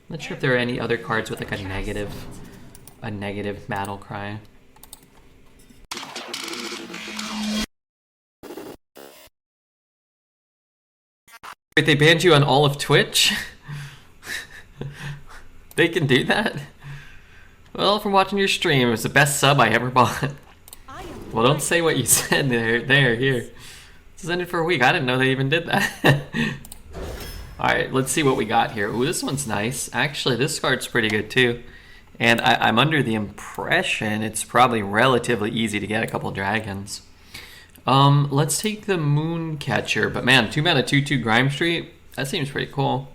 Not sure if there are any other cards with like a negative battle cry. Wait, they banned you on all of Twitch? They can do that? Well, from watching your stream, it was the best sub I ever bought. Well, don't say what you said here. This ended for a week. I didn't know they even did that. Alright, let's see what we got here. Ooh, this one's nice. Actually, this card's pretty good too. And I'm under the impression it's probably relatively easy to get a couple dragons. Let's take the Moon Catcher. But man, 2-mana 2/2 Grime Street? That seems pretty cool.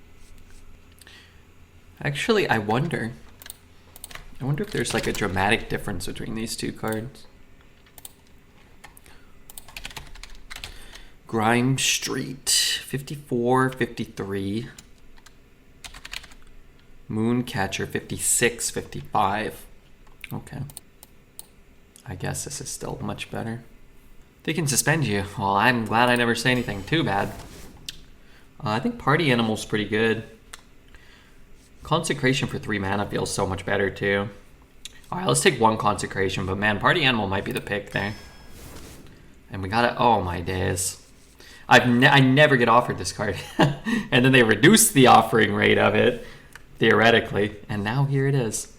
Actually, I wonder if there's like a dramatic difference between these two cards. Grime Street, 54, 53. Moon Catcher, 56, 55. Okay. I guess this is still much better. They can suspend you. Well, I'm glad I never say anything too bad. I think Party Animal's pretty good. Consecration for 3 mana feels so much better too. Alright, let's take 1 Consecration, but man, Party Animal might be the pick there. And we gotta, oh my days. I never get offered this card. And then they reduce the offering rate of it, theoretically. And now here it is.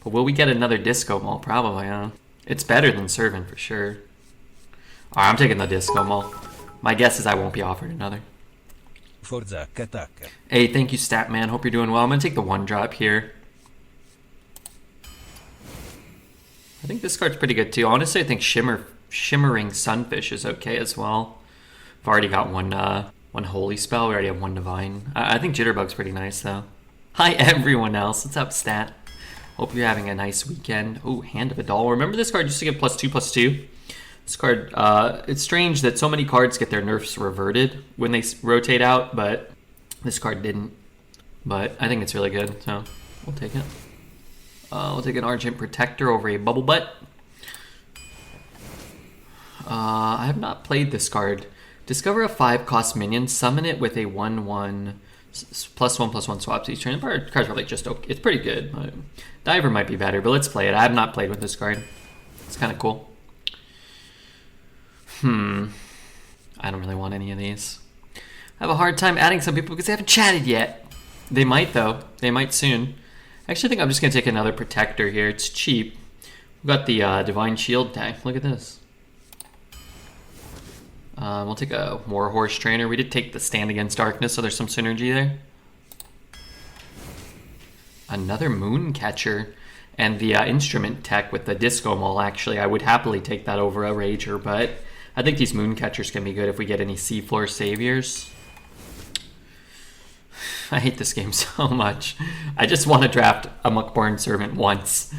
But will we get another Disco Mall? Probably, huh? It's better than Servant for sure. Alright, I'm taking the Disco Mall. My guess is I won't be offered another. Hey, thank you, Statman. Hope you're doing well. I'm going to take the 1-drop here. I think this card's pretty good too. Honestly, I think Shimmering Sunfish is okay as well. I've already got one Holy Spell. We already have 1 Divine. I think Jitterbug's pretty nice though. Hi everyone else. What's up, Stat? Hope you're having a nice weekend. Oh, Hand of a Doll. Remember this card used to get +2/+2? This card, it's strange that so many cards get their nerfs reverted when they rotate out, but this card didn't. But I think it's really good, so we'll take it. We'll take an Argent Protector over a Bubble Butt. I have not played this card. Discover a 5-cost minion, summon it with a 1/1 +1/+1 swaps each turn. The card's probably just okay. It's pretty good. Diver might be better, but let's play it. I have not played with this card. It's kind of cool. I don't really want any of these. I have a hard time adding some people because they haven't chatted yet. They might though. They might soon. I actually think I'm just going to take another Protector here. It's cheap. We've got the Divine Shield tag. Look at this. We'll take a Warhorse Trainer. We did take the Stand Against Darkness, so there's some synergy there. Another Moon Catcher. And the Instrument tech with the Disco Mall, actually. I would happily take that over a Rager, but I think these Moon Catchers can be good if we get any Seafloor Saviors. I hate this game so much. I just want to draft a Muckborn Servant once.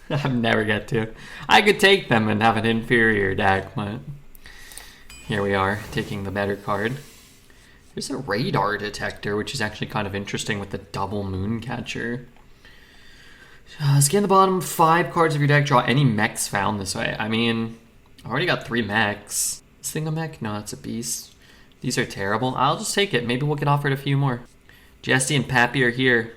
I never get to. I could take them and have an inferior deck, but here we are, taking the better card. There's a Radar Detector, which is actually kind of interesting with the double Moon Catcher. Scan the bottom 5 cards of your deck, draw any mechs found this way. I mean, I already got 3 mechs. Is this thing a mech? No, it's a beast. These are terrible. I'll just take it. Maybe we'll get offered a few more. Jesse and Pappy are here.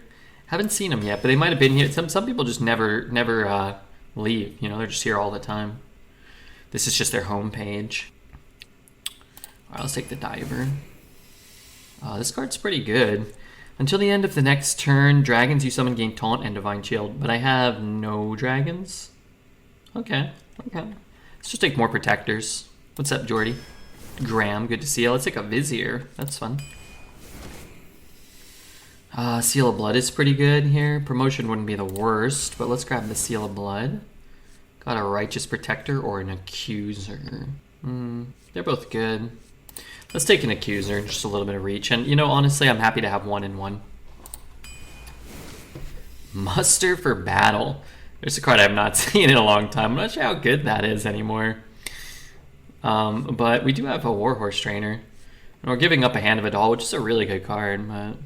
Haven't seen them yet, but they might have been here. Some people just never leave. You know, they're just here all the time. This is just their homepage. Alright, let's take the Diver. This card's pretty good. Until the end of the next turn, dragons you summon gain Taunt and Divine Shield, but I have no dragons. Okay. Let's just take more Protectors. What's up, Jordy? Graham, good to see you. Let's take a Vizier. That's fun. Seal of Blood is pretty good here. Promotion wouldn't be the worst, but let's grab the Seal of Blood. Got a Righteous Protector or an Accuser. They're both good. Let's take an Accuser, just a little bit of reach. And, you know, honestly, I'm happy to have 1 and 1. Muster for Battle. There's a card I have not seen in a long time. I'm not sure how good that is anymore. But we do have a Warhorse Trainer. And we're giving up a Hand of a Doll, which is a really good card. But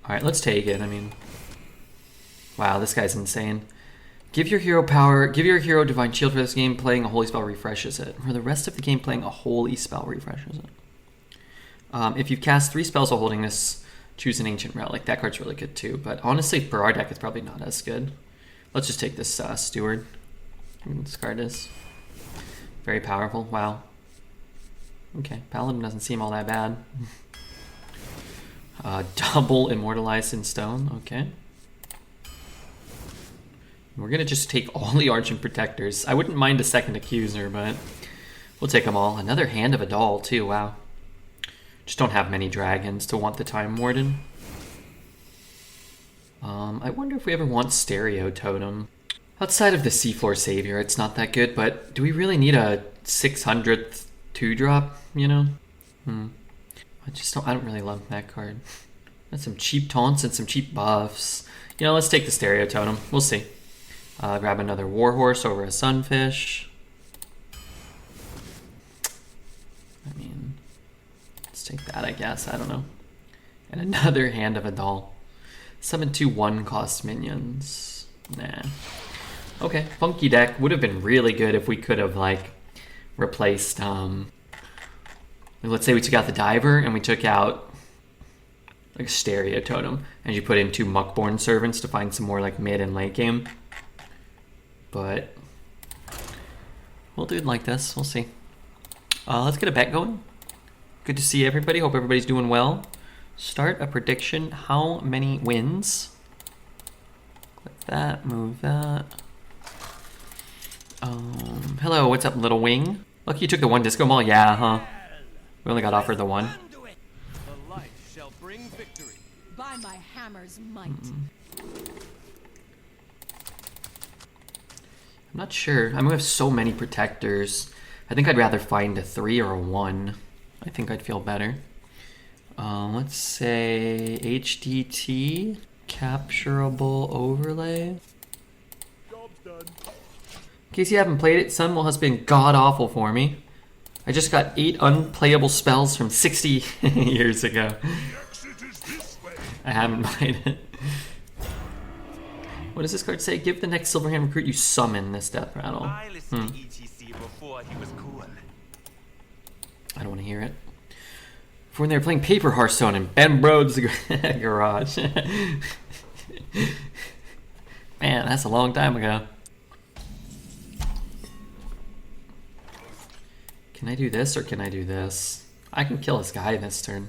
alright, let's take it. I mean, wow, this guy's insane. Give your hero power, give your hero Divine Shield for this game, playing a Holy Spell refreshes it. For the rest of the game, playing a Holy Spell refreshes it. If you've cast 3 spells while holding this Choose an ancient relic. That card's really good too, but honestly, for our deck, it's probably not as good. Let's just take this Steward. I mean, this card is very powerful. Wow. Okay, Paladin doesn't seem all that bad. Double immortalized in stone. Okay. We're gonna just take all the Argent Protectors. I wouldn't mind a second Accuser, but we'll take them all. Another Hand of a Doll too. Wow. Just don't have many dragons to want the Time Warden. I wonder if we ever want Stereo Totem. Outside of the Seafloor Savior, it's not that good, but do we really need a 600th 2-drop, you know? I don't really love that card. That's some cheap taunts and some cheap buffs. You know, let's take the Stereo Totem. We'll see. Grab another Warhorse over a Sunfish. I mean, let's take that, I guess. I don't know. And another Hand of a Doll. 7/2/1 cost minions. Nah. Okay, funky deck. Would have been really good if we could have, like, replaced, let's say we took out the Diver and we took out, like, a Stereo Totem. And you put in 2 Muckborn Servants to find some more, like, mid and late game. But we'll do it like this. We'll see. Let's get a bet going. Good to see everybody. Hope everybody's doing well. Start a prediction. How many wins? Click that. Move that. Hello. What's up, little wing? Lucky you took the 1 disco ball. Yeah, huh? We only got offered the 1. The light shall bring victory. By my hammer's might. I'm not sure. I mean, we have so many protectors. I think I'd rather find a 3 or a 1. I think I'd feel better. Let's say HDT, capturable overlay. Job's done. In case you haven't played it, Sunwell has been god-awful for me. I just got 8 unplayable spells from 60 years ago. I haven't played it. What does this card say? Give the next Silverhand recruit you summon this death rattle. I listened to ETC before he was cool. I don't want to hear it. For when they were playing Paper Hearthstone in Ben Brode's garage. Man, that's a long time ago. Can I do this or can I do this? I can kill this guy this turn.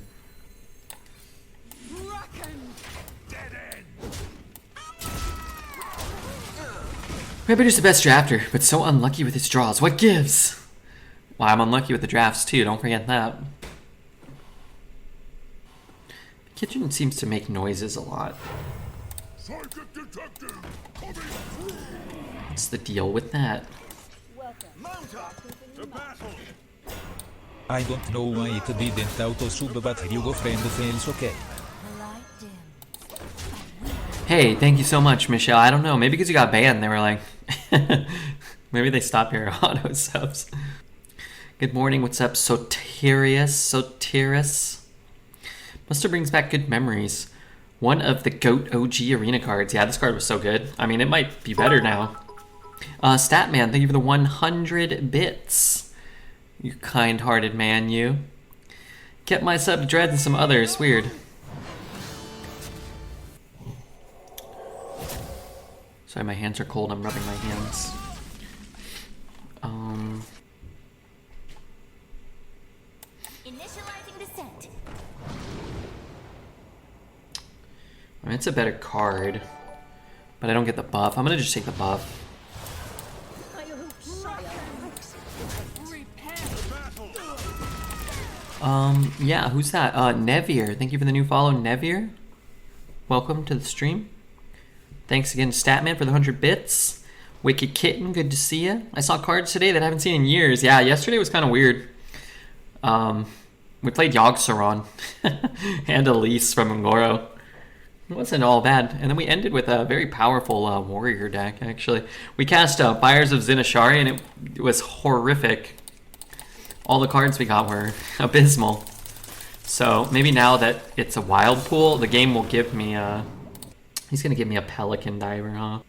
Rapidu's the best drafter, but so unlucky with his draws. What gives? Well, I'm unlucky with the drafts too, don't forget that. The kitchen seems to make noises a lot. What's the deal with that? I don't know why it didn't auto-sub, but Hugo friend feels okay. Hey, thank you so much, Michelle. I don't know, maybe because you got banned, they were like... maybe they stopped your auto subs. Good morning, what's up, Soterius? Muster brings back good memories. One of the GOAT OG arena cards. Yeah, this card was so good. I mean, it might be better now. Statman, thank you for the 100 bits. You kind-hearted man, you. Kept my sub to Dreads and some others. Weird. Sorry, my hands are cold. I'm rubbing my hands. Initializing descent. I mean, it's a better card, but I don't get the buff. I'm gonna just take the buff. Yeah, who's that? Nevier. Thank you for the new follow, Nevier. Welcome to the stream. Thanks again, Statman, for the 100 bits. Wicked Kitten, good to see you. I saw cards today that I haven't seen in years. Yeah, yesterday was kind of weird. We played Yogg-Saron and Elise from Ngoro. It wasn't all bad. And then we ended with a very powerful warrior deck, actually. We cast Fires of Zinashari, and it was horrific. All the cards we got were abysmal. So maybe now that it's a wild pool, the game will give me he's going to give me a Pelican Diver, huh?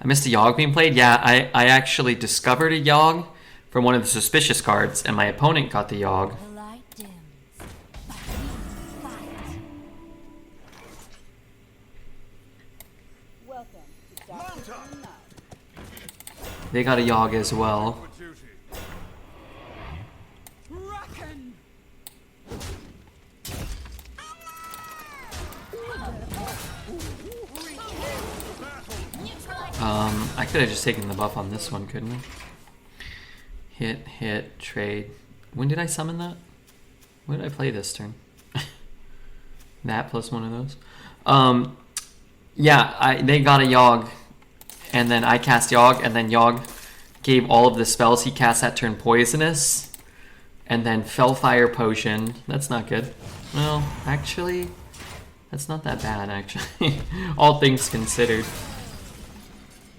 I missed a Yogg being played? Yeah, I actually discovered a Yogg from one of the suspicious cards, and my opponent got the Yogg. They got a Yogg as well. I could have just taken the buff on this one, couldn't I? Hit, trade. When did I summon that? When did I play this turn? That plus one of those. Yeah, they got a Yogg, and then I cast Yogg, and then Yogg gave all of the spells he cast that turn poisonous, and then Fellfire Potion. That's not good. Well, actually, that's not that bad, actually. All things considered.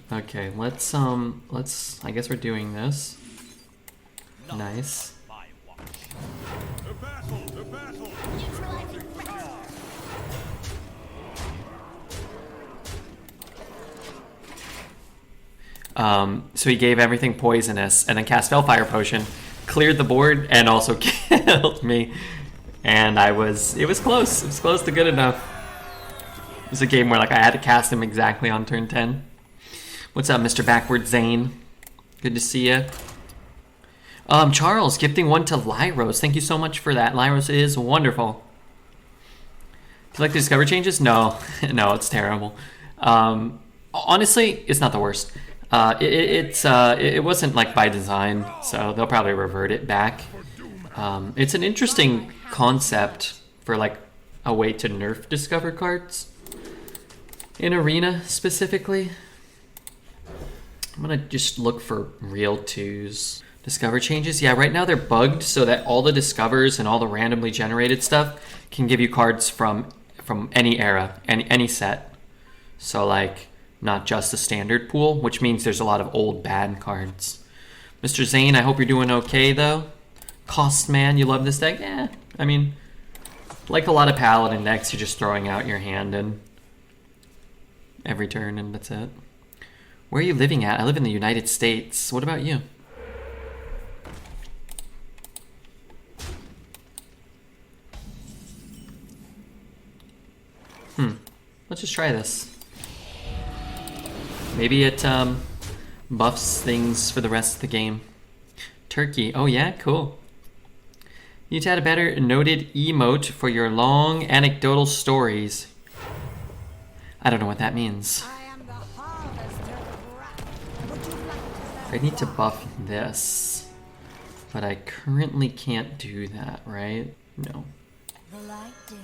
Okay, let's, I guess we're doing this. Nice. So he gave everything poisonous and then cast Fellfire Potion, cleared the board, and also killed me. And it was close. It was close to good enough. It was a game where like I had to cast him exactly on turn 10. What's up, Mr. Backward Zane? Good to see you. Charles, gifting one to Lyros. Thank you so much for that. Lyros is wonderful. Do you like the Discover changes? No. No, it's terrible. Honestly, it's not the worst. It wasn't like by design, so they'll probably revert it back. It's an interesting concept for like a way to nerf Discover cards. In Arena, specifically. I'm gonna just look for real 2s. Discover changes? Yeah, right now they're bugged so that all the Discovers and all the randomly generated stuff can give you cards from any era, any set. So like, not just the standard pool, which means there's a lot of old bad cards. Mr. Zane, I hope you're doing okay though. Cost Man, you love this deck? Yeah, I mean, like a lot of Paladin decks, you're just throwing out your hand in every turn and that's it. Where are you living at? I live in the United States. What about you? Let's just try this. Maybe it buffs things for the rest of the game. Turkey. Oh yeah, cool. You need to add a better noted emote for your long anecdotal stories. I don't know what that means. I need to buff this, but I currently can't do that, right? No. The light dims.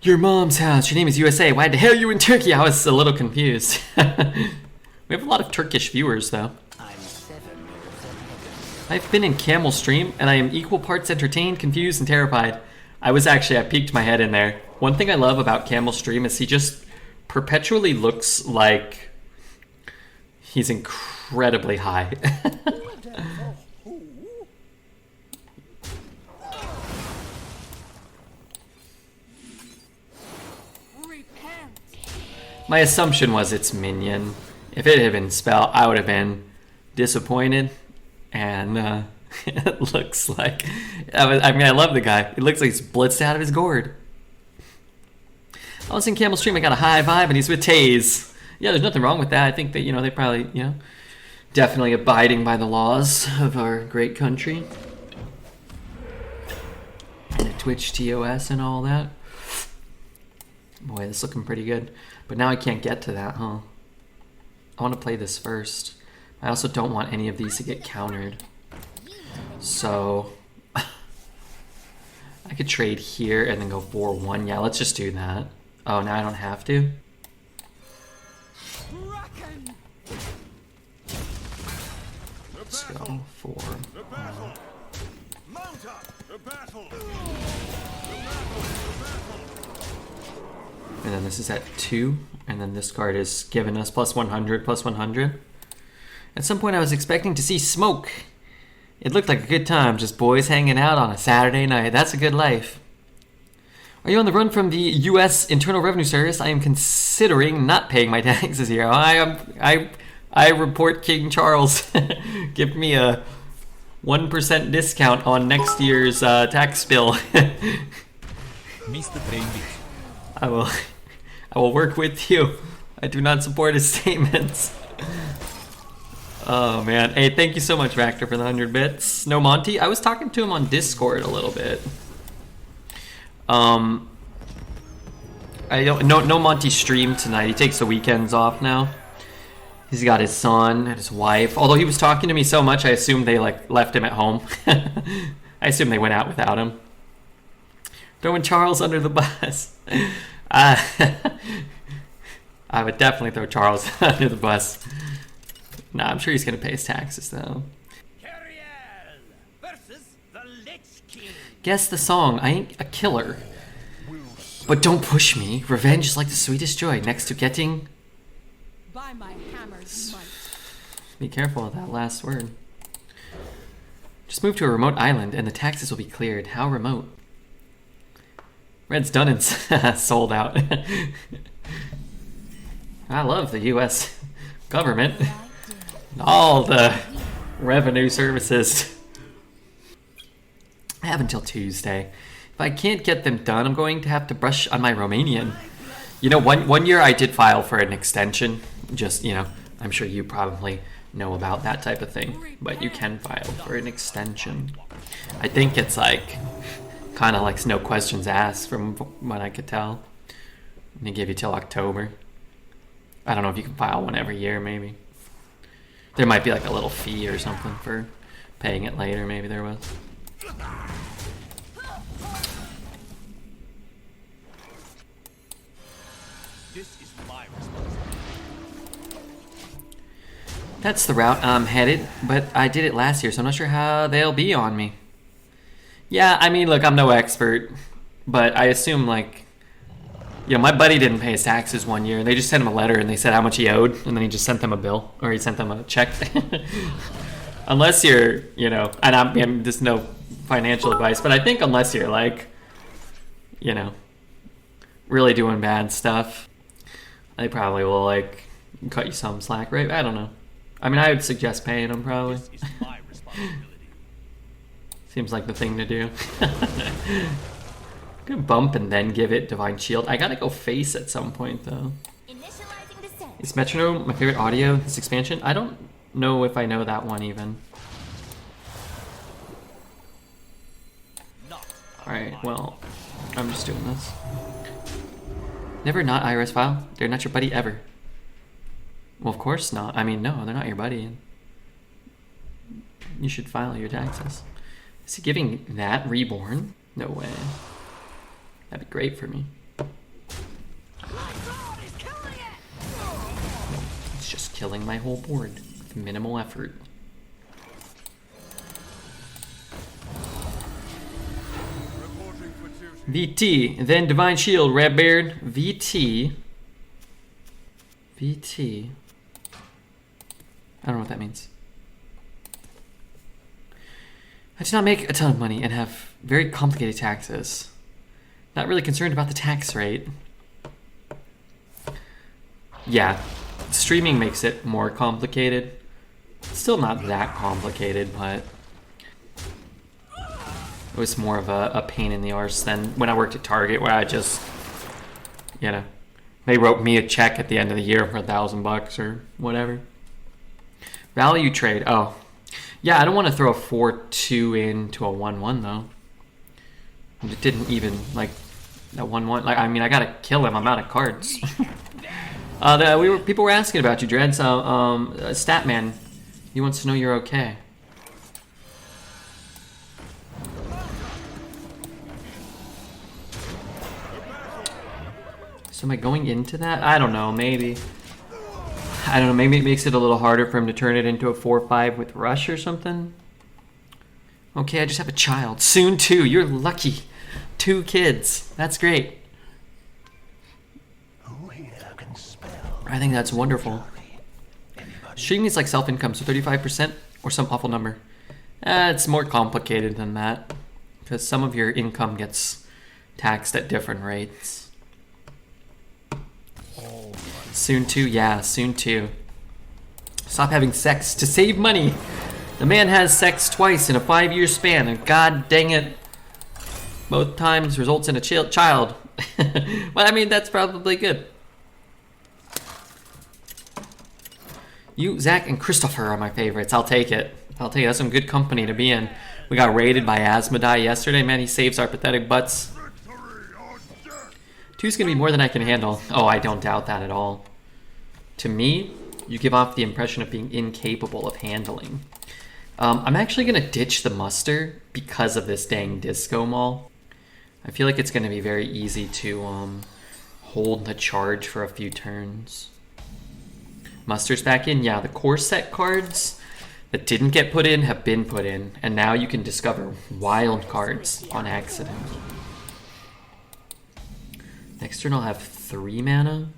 Your mom's house. Your name is USA. Why the hell are you in Turkey? I was a little confused. We have a lot of Turkish viewers, though. I've been in Camel Stream, and I am equal parts entertained, confused, and terrified. I peeked my head in there. One thing I love about Camel Stream is he just perpetually looks like he's incredibly high. My assumption was it's minion. If it had been spell, I would have been disappointed. And it looks like... I love the guy. It looks like he's blitzed out of his gourd. I was in Camel Stream, I got a high vibe, and he's with Taze. Yeah, there's nothing wrong with that. I think that, they probably, definitely abiding by the laws of our great country. And the Twitch TOS and all that. Boy, this is looking pretty good. But now I can't get to that, huh? I want to play this first. I also don't want any of these to get countered. So... I could trade here and then go 4-1. Yeah, let's just do that. Oh, now I don't have to? Let's go 4. And then this is at 2. And then this card is giving us plus 100, plus 100. At some point I was expecting to see smoke. It looked like a good time, just boys hanging out on a Saturday night. That's a good life. Are you on the run from the U.S. Internal Revenue Service? I am considering not paying my taxes here. I report King Charles. Give me a 1% discount on next year's tax bill. Mr. Trendy, I will I will work with you. I do not support his statements. Oh man. Hey, thank you so much, Vector, for the 100 bits. No Monty. I was talking to him on Discord a little bit. I don't no Monty streamed tonight. He takes the weekends off now. He's got his son and his wife. Although he was talking to me so much, I assumed they like left him at home. I assume they went out without him. Throwing Charles under the bus. I would definitely throw Charles under the bus. Nah, I'm sure he's gonna pay his taxes though. versus the Lich King. Guess the song. I ain't a killer. But don't push me. Revenge is like the sweetest joy next to getting... By my hammer's might. Be careful of that last word. Just move to a remote island and the taxes will be cleared. How remote? Red's done and sold out. I love the US government. All the revenue services. I have until Tuesday. If I can't get them done, I'm going to have to brush on my Romanian. You know, one year I did file for an extension. Just, you know, I'm sure you probably know about that type of thing. But you can file for an extension. I think it's like, kind of like no questions asked from what I could tell. They give you till October. I don't know if you can file one every year, maybe. There might be like a little fee or something for paying it later, maybe there was. This is my responsibility. That's the route I'm headed, but I did it last year, so I'm not sure how they'll be on me. Yeah, I mean, look, I'm no expert, but I assume, like, you know, my buddy didn't pay his taxes one year. They just sent him a letter and they said how much he owed, and then he just sent them a bill, or he sent them a check. Unless you're, you know, and I'm just no financial advice, but I think unless you're, like, you know, really doing bad stuff, they probably will, like, cut you some slack, right? I don't know. I mean, I would suggest paying them, probably. This is my responsibility. Seems like the thing to do. Gonna bump and then give it Divine Shield. I gotta go face at some point, though. Initializing descent. Is Metronome my favorite audio, this expansion? I don't know if I know that one, even. Alright, well, I'm just doing this. Never not IRS file? They're not your buddy ever. Well, of course not. I mean, no, they're not your buddy. You should file your taxes. Is he giving that Reborn? No way. That'd be great for me. It's just killing my whole board with minimal effort. VT, then Divine Shield, Red Beard, VT. VT. I don't know what that means. I do not make a ton of money and have very complicated taxes. Not really concerned about the tax rate. Yeah, streaming makes it more complicated. Still not that complicated, but it was more of a pain in the arse than when I worked at Target, where I just, you know, they wrote me a check at the end of the year for $1,000 or whatever. Value trade. Oh, yeah. I don't want to throw a 4-2 into a 1-1 though. It didn't even like that 1-1. Like, I mean, I gotta kill him. I'm out of cards. People were asking about you, Dread. So, Statman, he wants to know you're okay. So am I going into that? I don't know, maybe. I don't know, maybe it makes it a little harder for him to turn it into a 4-5 with Rush or something. Okay, I just have a child. Soon 2, you're lucky. 2 kids, that's great. I think that's wonderful. Streaming is like self-income, so 35% or some awful number. It's more complicated than that, because some of your income gets taxed at different rates. Soon 2, yeah, soon 2. Stop having sex to save money. The man has sex twice in a 5-year span, and god dang it. Both times results in a child. Well, I mean, that's probably good. You, Zach, and Christopher are my favorites. I'll take it. I'll take it. That's some good company to be in. We got raided by Asmodai yesterday. Man, he saves our pathetic butts. 2's gonna be more than I can handle. Oh, I don't doubt that at all. To me, you give off the impression of being incapable of handling. I'm actually gonna ditch the muster because of this dang disco mall. I feel like it's gonna be very easy to hold the charge for a few turns. Muster's back in. Yeah, the core set cards that didn't get put in have been put in, and now you can discover wild cards on accident. Next turn I'll have 3 mana.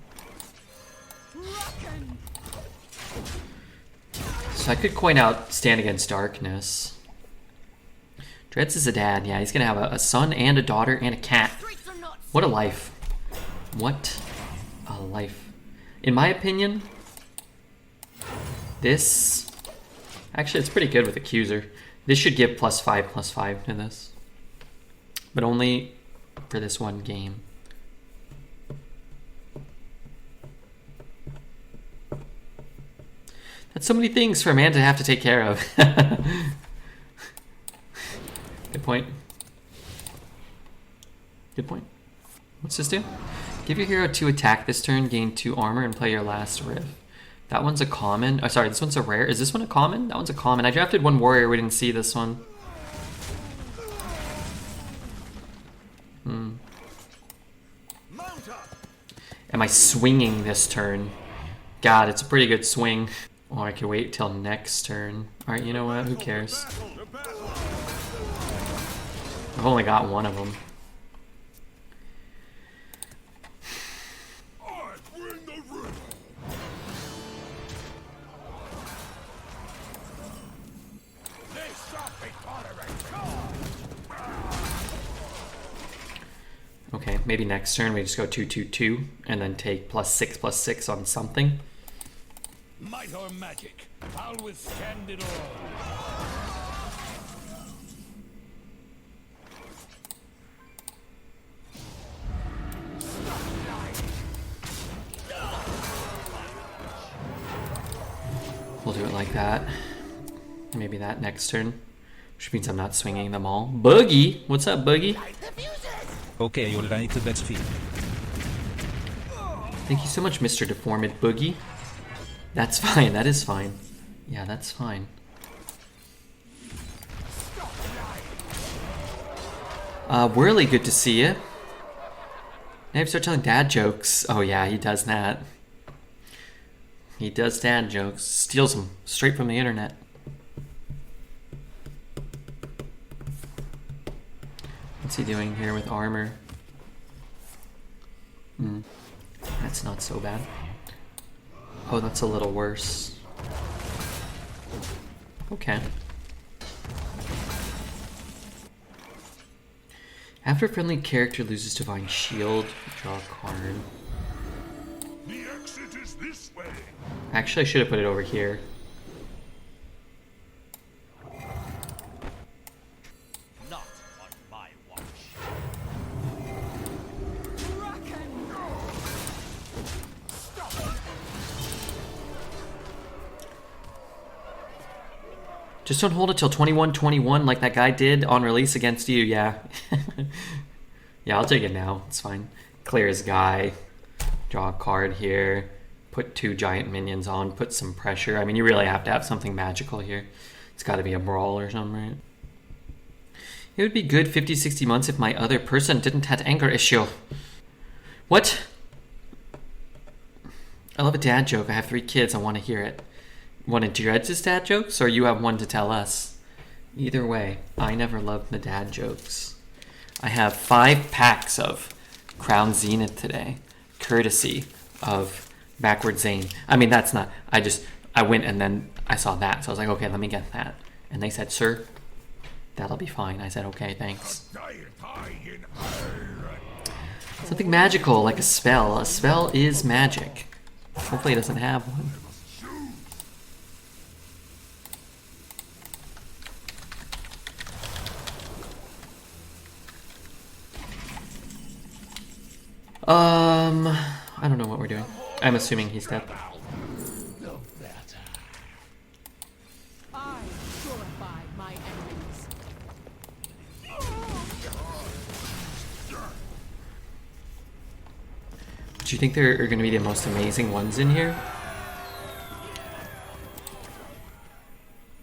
So I could coin out Stand Against Darkness. Dreads is a dad. Yeah, he's gonna have a son and a daughter and a cat. What a life. What a life. In my opinion, this... Actually, it's pretty good with Accuser. This should give +5/+5 to this. But only for this one game. That's so many things for a man to have to take care of. Good point. Good point. What's this do? Give your hero 2 attack this turn, gain 2 armor, and play your last riff. That one's a common. Oh, sorry, this one's a rare. Is this one a common? That one's a common. I drafted 1 warrior. We didn't see this one. Am I swinging this turn? God, it's a pretty good swing. Or I could wait till next turn. Alright, you know what? Who cares? I've only got 1 of them. Okay, maybe next turn we just go 2/2/2 and then take +6/+6 on something. Might or magic, I'll withstand it all. We'll do it like that. Maybe that next turn, which means I'm not swinging them all. Boogie, what's up, Boogie? Okay, alright, that's fine. Thank you so much, Mr. Deformed Boogie. That's fine, that is fine. Yeah, that's fine. Whirly, good to see you. Now you start telling dad jokes. Oh yeah, he does that. He does dad jokes. Steals them straight from the internet. What's he doing here with armor? That's not so bad. Oh, that's a little worse. Okay. After a friendly character loses Divine Shield, draw a card. The exit is this way. Actually, I should have put it over here. Not on my watch. Just don't hold it till 21-21 like that guy did on release against you, yeah. Yeah, I'll take it now, it's fine. Clear his guy, draw a card here, put 2 giant minions on, put some pressure. I mean, you really have to have something magical here. It's gotta be a brawl or something, right? It would be good 50-60 months if my other person didn't have anger issue. What? I love a dad joke. I have 3 kids, I want to hear it. One of Dred's dad jokes, or you have one to tell us? Either way, I never loved the dad jokes. I have 5 packs of Crown Zenith today, courtesy of Backward Zane. I mean, that's not, I went and then I saw that, so I was like, okay, let me get that. And they said, sir, that'll be fine. I said, okay, thanks. Something magical, like a spell. A spell is magic. Hopefully it doesn't have one. I don't know what we're doing. I'm assuming he's dead. I purify my enemies. Do you think there are going to be the most amazing ones in here?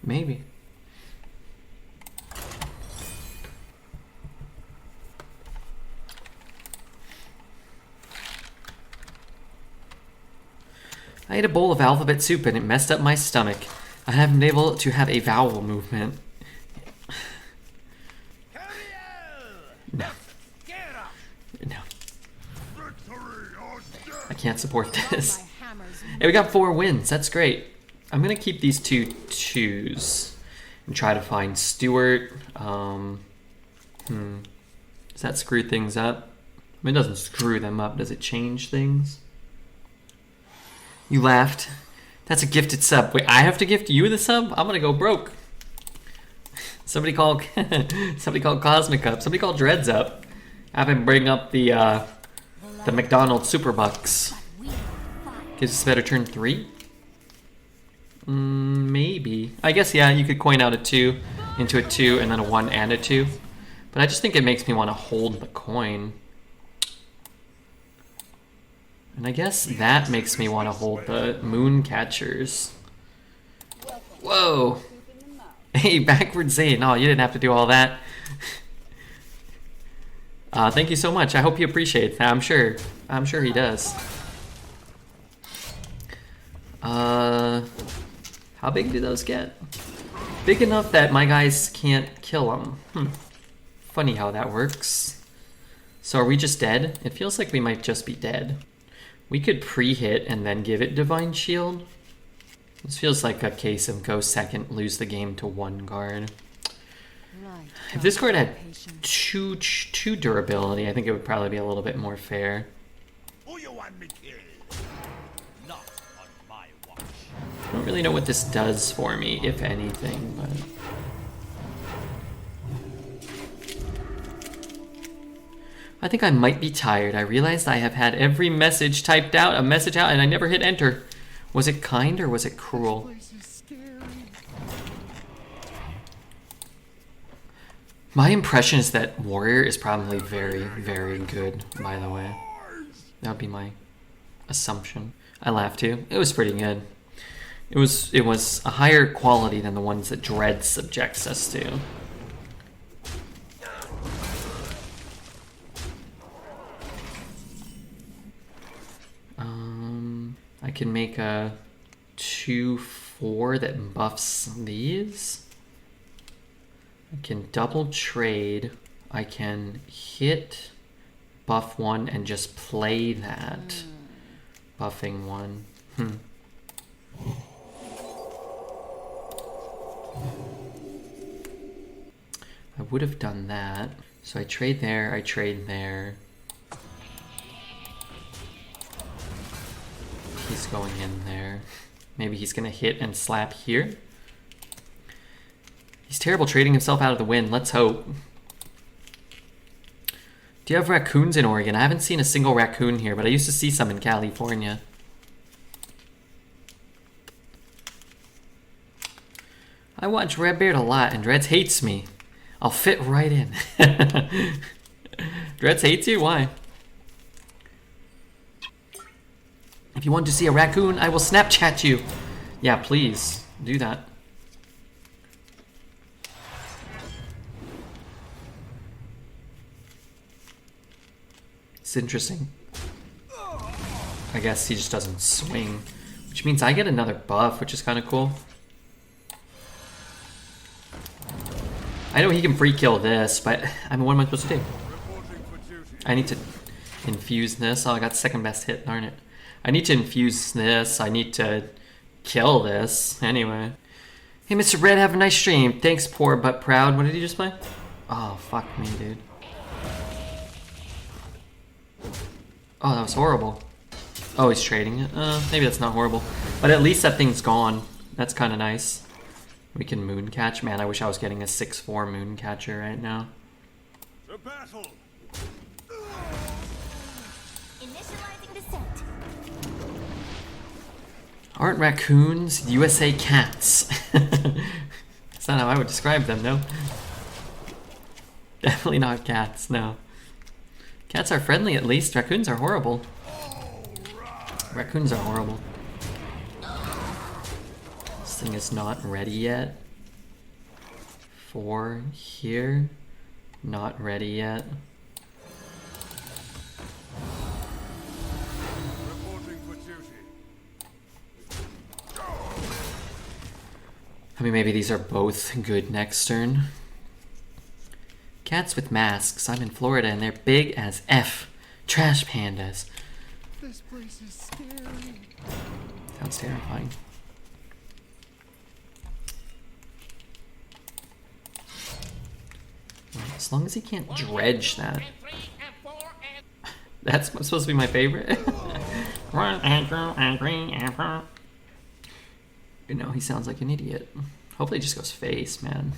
Maybe. I ate a bowl of alphabet soup and it messed up my stomach. I haven't been able to have a vowel movement. No. No. I can't support this. My hammers Hey, we got 4 wins. That's great. I'm gonna keep these 2 twos and try to find Stewart. Does that screw things up? I mean, it doesn't screw them up. Does it change things? You laughed. That's a gifted sub. Wait, I have to gift you the sub? I'm gonna go broke. Somebody call Cosmic up. Somebody call Dreads up. Have him bring up the McDonald's Super Bucks. Gives us a better turn 3? Maybe. I guess, yeah, you could coin out a 2 into a 2 and then a 1 and a 2. But I just think it makes me want to hold the coin. And I guess that makes me want to hold the moon catchers. Whoa! Hey, backwards Zane. Oh, you didn't have to do all that. Thank you so much. I hope you appreciate that. I'm sure he does. How big do those get? Big enough that my guys can't kill them. Funny how that works. So are we just dead? It feels like we might just be dead. We could pre-hit and then give it Divine Shield. This feels like a case of go second, lose the game to 1 guard. If this card had 2 durability, I think it would probably be a little bit more fair. Who you want me killed? Not on my watch. I don't really know what this does for me, if anything, but... I think I might be tired. I realized I have had every message typed out, a message out, and I never hit enter. Was it kind or was it cruel? My impression is that Warrior is probably very, very good, by the way. That would be my assumption. I laughed too. It was pretty good. It was a higher quality than the ones that Dread subjects us to. I can make a 2/4 that buffs these. I can double trade. I can hit buff 1 and just play that. Buffing 1. I would have done that. So I trade there, I trade there. He's going in there. Maybe he's gonna hit and slap here. He's terrible trading himself out of the win. Let's hope. Do you have raccoons in Oregon? I haven't seen a single raccoon here, but I used to see some in California. I watch Redbeard a lot, and Dreads hates me. I'll fit right in. Dreads hates you? Why? If you want to see a raccoon, I will Snapchat you. Yeah, please, do that. It's interesting. I guess he just doesn't swing, which means I get another buff, which is kind of cool. I know he can free kill this, but I mean, what am I supposed to do? I need to infuse this. Oh, I got second best hit, darn it. I need to infuse this. I need to kill this. Anyway. Hey, Mr. Red, have a nice stream. Thanks, poor but proud. What did he just play? Oh, fuck me, dude. Oh, that was horrible. Oh, he's trading it. Maybe that's not horrible. But at least that thing's gone. That's kind of nice. We can moon catch. Man, I wish I was getting a 6/4 moon catcher right now. The battle. Initializing descent. Aren't raccoons USA cats? That's not how I would describe them, no. Definitely not cats, no. Cats are friendly at least. Raccoons are horrible. Raccoons are horrible. This thing is not ready yet. 4 here. Not ready yet. I mean, maybe these are both good next turn. Cats with masks. I'm in Florida and they're big as F. Trash pandas. This place is scary. Sounds terrifying. Well, as long as he can't dredge that. That's supposed to be my favorite. You know, he sounds like an idiot. Hopefully he just goes face, man.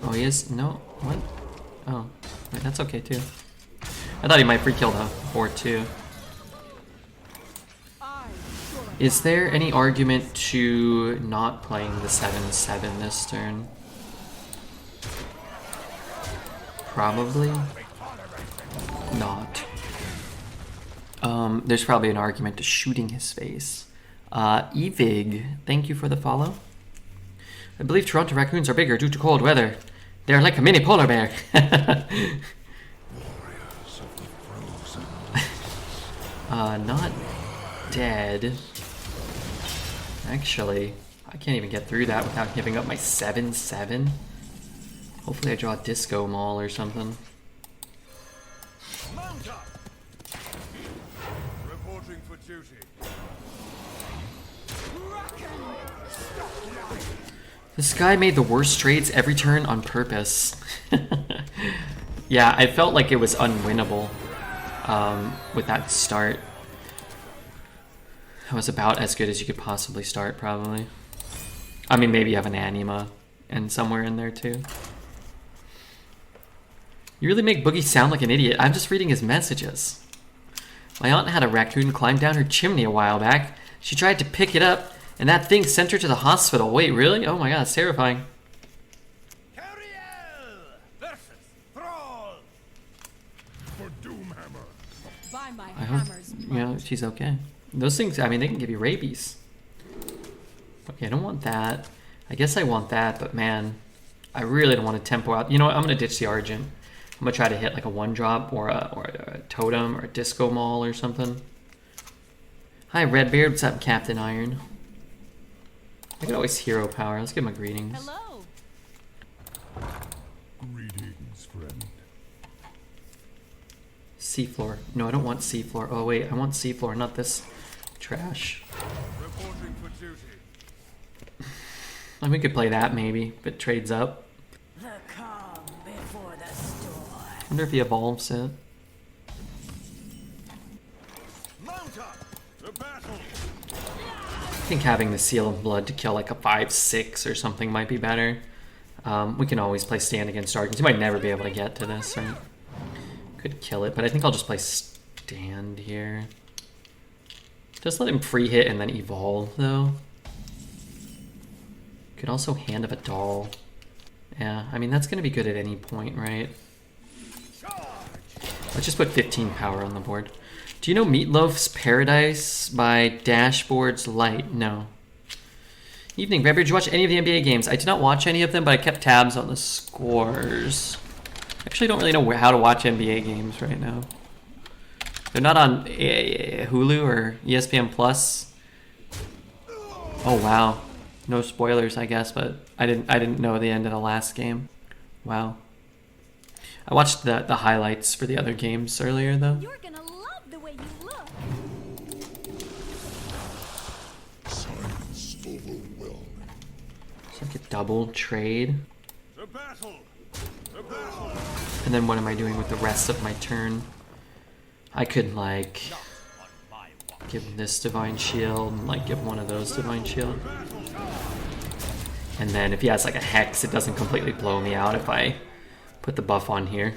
Oh, he is? No? What? Oh, wait, that's okay too. I thought he might free kill the 4-2. Is there any argument to not playing the 7-7 this turn? Probably not. There's probably an argument to shooting his face. Evig, thank you for the follow. I believe Toronto raccoons are bigger due to cold weather. They're like a mini polar bear. Not dead. Actually, I can't even get through that without giving up my 7-7. Hopefully I draw a disco mall or something. Reporting for duty. This guy made the worst trades every turn on purpose. Yeah, I felt like it was unwinnable with that start. It was about as good as you could possibly start, probably. I mean, maybe you have an anima and somewhere in there too. You really make Boogie sound like an idiot. I'm just reading his messages. My aunt had a raccoon climb down her chimney a while back. She tried to pick it up, and that thing sent her to the hospital. Wait, really? Oh my god, it's terrifying. Cariel versus Thrall. For Doomhammer. Buy my I hope, hammers. you know, she's okay. Those things, I mean, they can give you rabies. Okay, I don't want that. I guess I want that, but man, I really don't want to tempo out. You know what? I'm going to ditch the Argent. I'm going to try to hit like a 1-drop or a Totem or a Disco Mall or something. Hi, Redbeard. What's up, Captain Iron? I could always hero power. Let's give him a greetings. Hello. Greetings, friend. Seafloor. No, I don't want Seafloor. Oh, wait. I want Seafloor, not this trash. Reporting for duty. We could play that maybe, if it trades up. The calm before the storm. I wonder if he evolves it. Mount up. The battle. I think having the Seal of Blood to kill like a 5-6 or something might be better. We can always play Stand Against Darkness. You might never be able to get to this, right? Could kill it, but I think I'll just play Stand here. Just let him free hit and then evolve, though. Could also Hand of a Doll. Yeah, I mean, that's going to be good at any point, right? Let's just put 15 power on the board. Do you know Meatloaf's Paradise by Dashboard's Light? No. Evening, Redbeard, did you watch any of the NBA games? I did not watch any of them, but I kept tabs on the scores. Actually, I don't really know how to watch NBA games right now. They're not on Hulu or ESPN Plus. Oh wow, no spoilers, I guess, but I didn't know the end of the last game. Wow. I watched the highlights for the other games earlier though. You're gonna love the way you look. Silence overwhelming. It's like a double trade. The battle. The battle. And then what am I doing with the rest of my turn? I could like give him this Divine Shield and like give one of those Divine Shield. And then if he has like a Hex, it doesn't completely blow me out if I put the buff on here.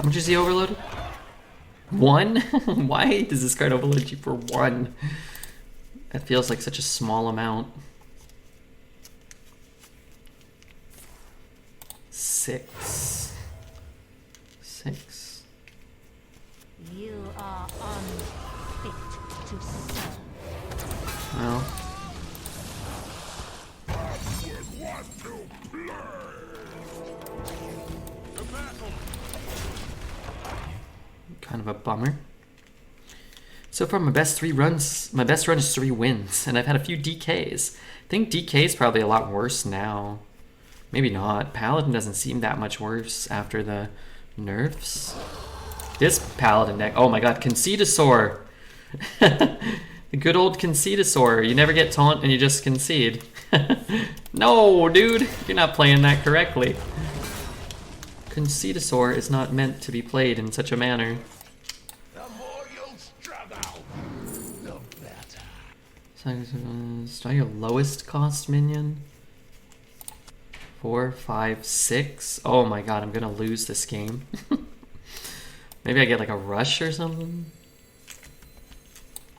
How much is he overloaded? 1? Why does this card overload you for 1? That feels like such a small amount. 6. 6. You are unfit to serve. Well. Kind of a bummer. So far, my best run is 3 wins, and I've had a few DKs. I think DK is probably a lot worse now. Maybe not. Paladin doesn't seem that much worse after the nerfs. This Paladin deck, oh my god, Conceidosaur. The good old Conceidosaur. You never get taunt and you just concede. No, dude, you're not playing that correctly. Conceidosaur is not meant to be played in such a manner. Start your lowest cost minion. 4, 5, 6. Oh my god, I'm gonna lose this game. Maybe I get like a rush or something.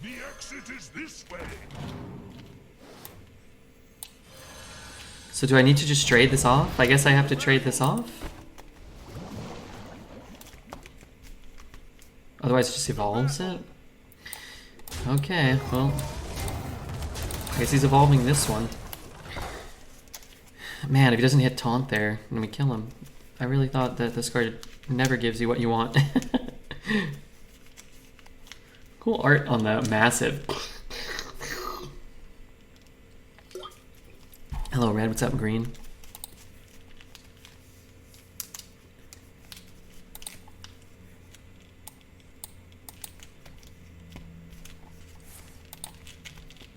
The exit is this way. So do I need to just trade this off? I guess I have to trade this off. Otherwise it just evolves it. Okay, well. I guess he's evolving this one. Man, if he doesn't hit taunt there, then we kill him. I really thought that this card never gives you what you want. Cool art on the massive. Hello, Red. What's up, Green?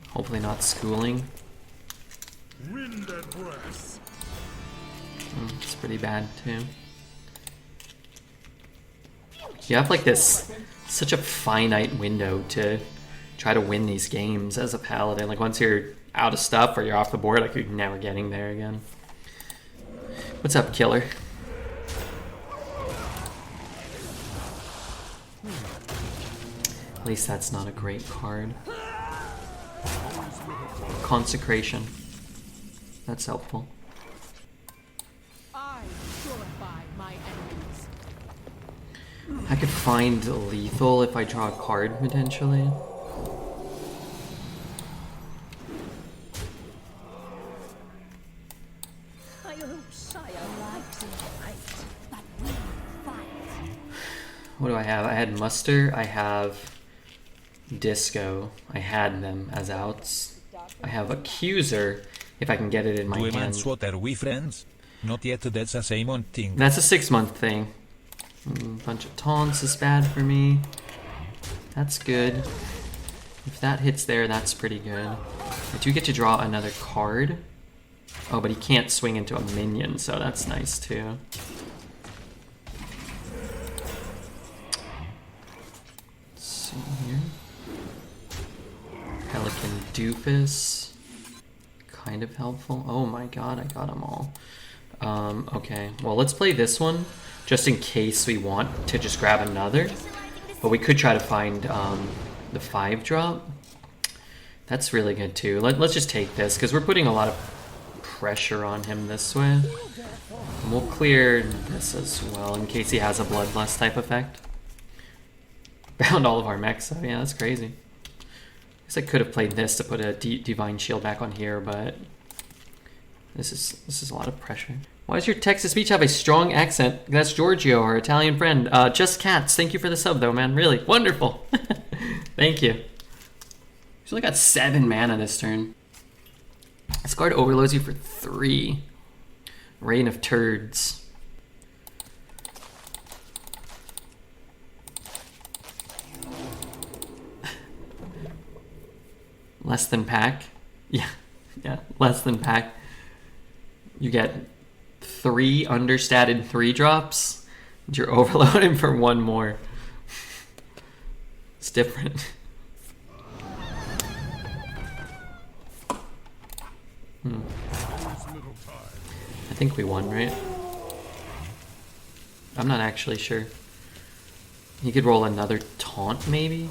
Hopefully not schooling. Wind and breath. It's pretty bad too. You have like this such a finite window to try to win these games as a paladin. Like once you're out of stuff or you're off the board, like you're never getting there again. What's up, Killer? At least that's not a great card. Consecration. That's helpful. I purify my enemies. I could find lethal if I draw a card potentially. What do I have? I had Muster, I have Disco. I had them as outs. I have Accuser, if I can get it in my 2 hand. months, what are we friends? Not yet, that's a 6-month thing. That's a 6-month thing. Bunch of taunts is bad for me. That's good. If that hits there, that's pretty good. I do get to draw another card. Oh, but he can't swing into a minion, so that's nice too. Let's see here. Pelican Doofus. Kind of helpful. Oh my god, I got them all. Okay, well let's play this one, just in case we want to just grab another. But we could try to find the 5-drop. That's really good too. Let's just take this, because we're putting a lot of pressure on him this way. And we'll clear this as well, in case he has a Bloodlust type effect. Bound all of our mechs, so yeah, that's crazy. I guess I could have played this to put a Divine Shield back on here, but this is a lot of pressure. Why does your text-to-speech have a strong accent? That's Giorgio, our Italian friend. Just Cats, thank you for the sub though, man. Really, wonderful. Thank you. He's only got 7 mana this turn. This card overloads you for 3. Reign of Turds. Less than pack. Yeah, less than pack. You get 3 understated 3-drops, and you're overloading for 1 more. It's different. I think we won, right? I'm not actually sure. He could roll another taunt, maybe?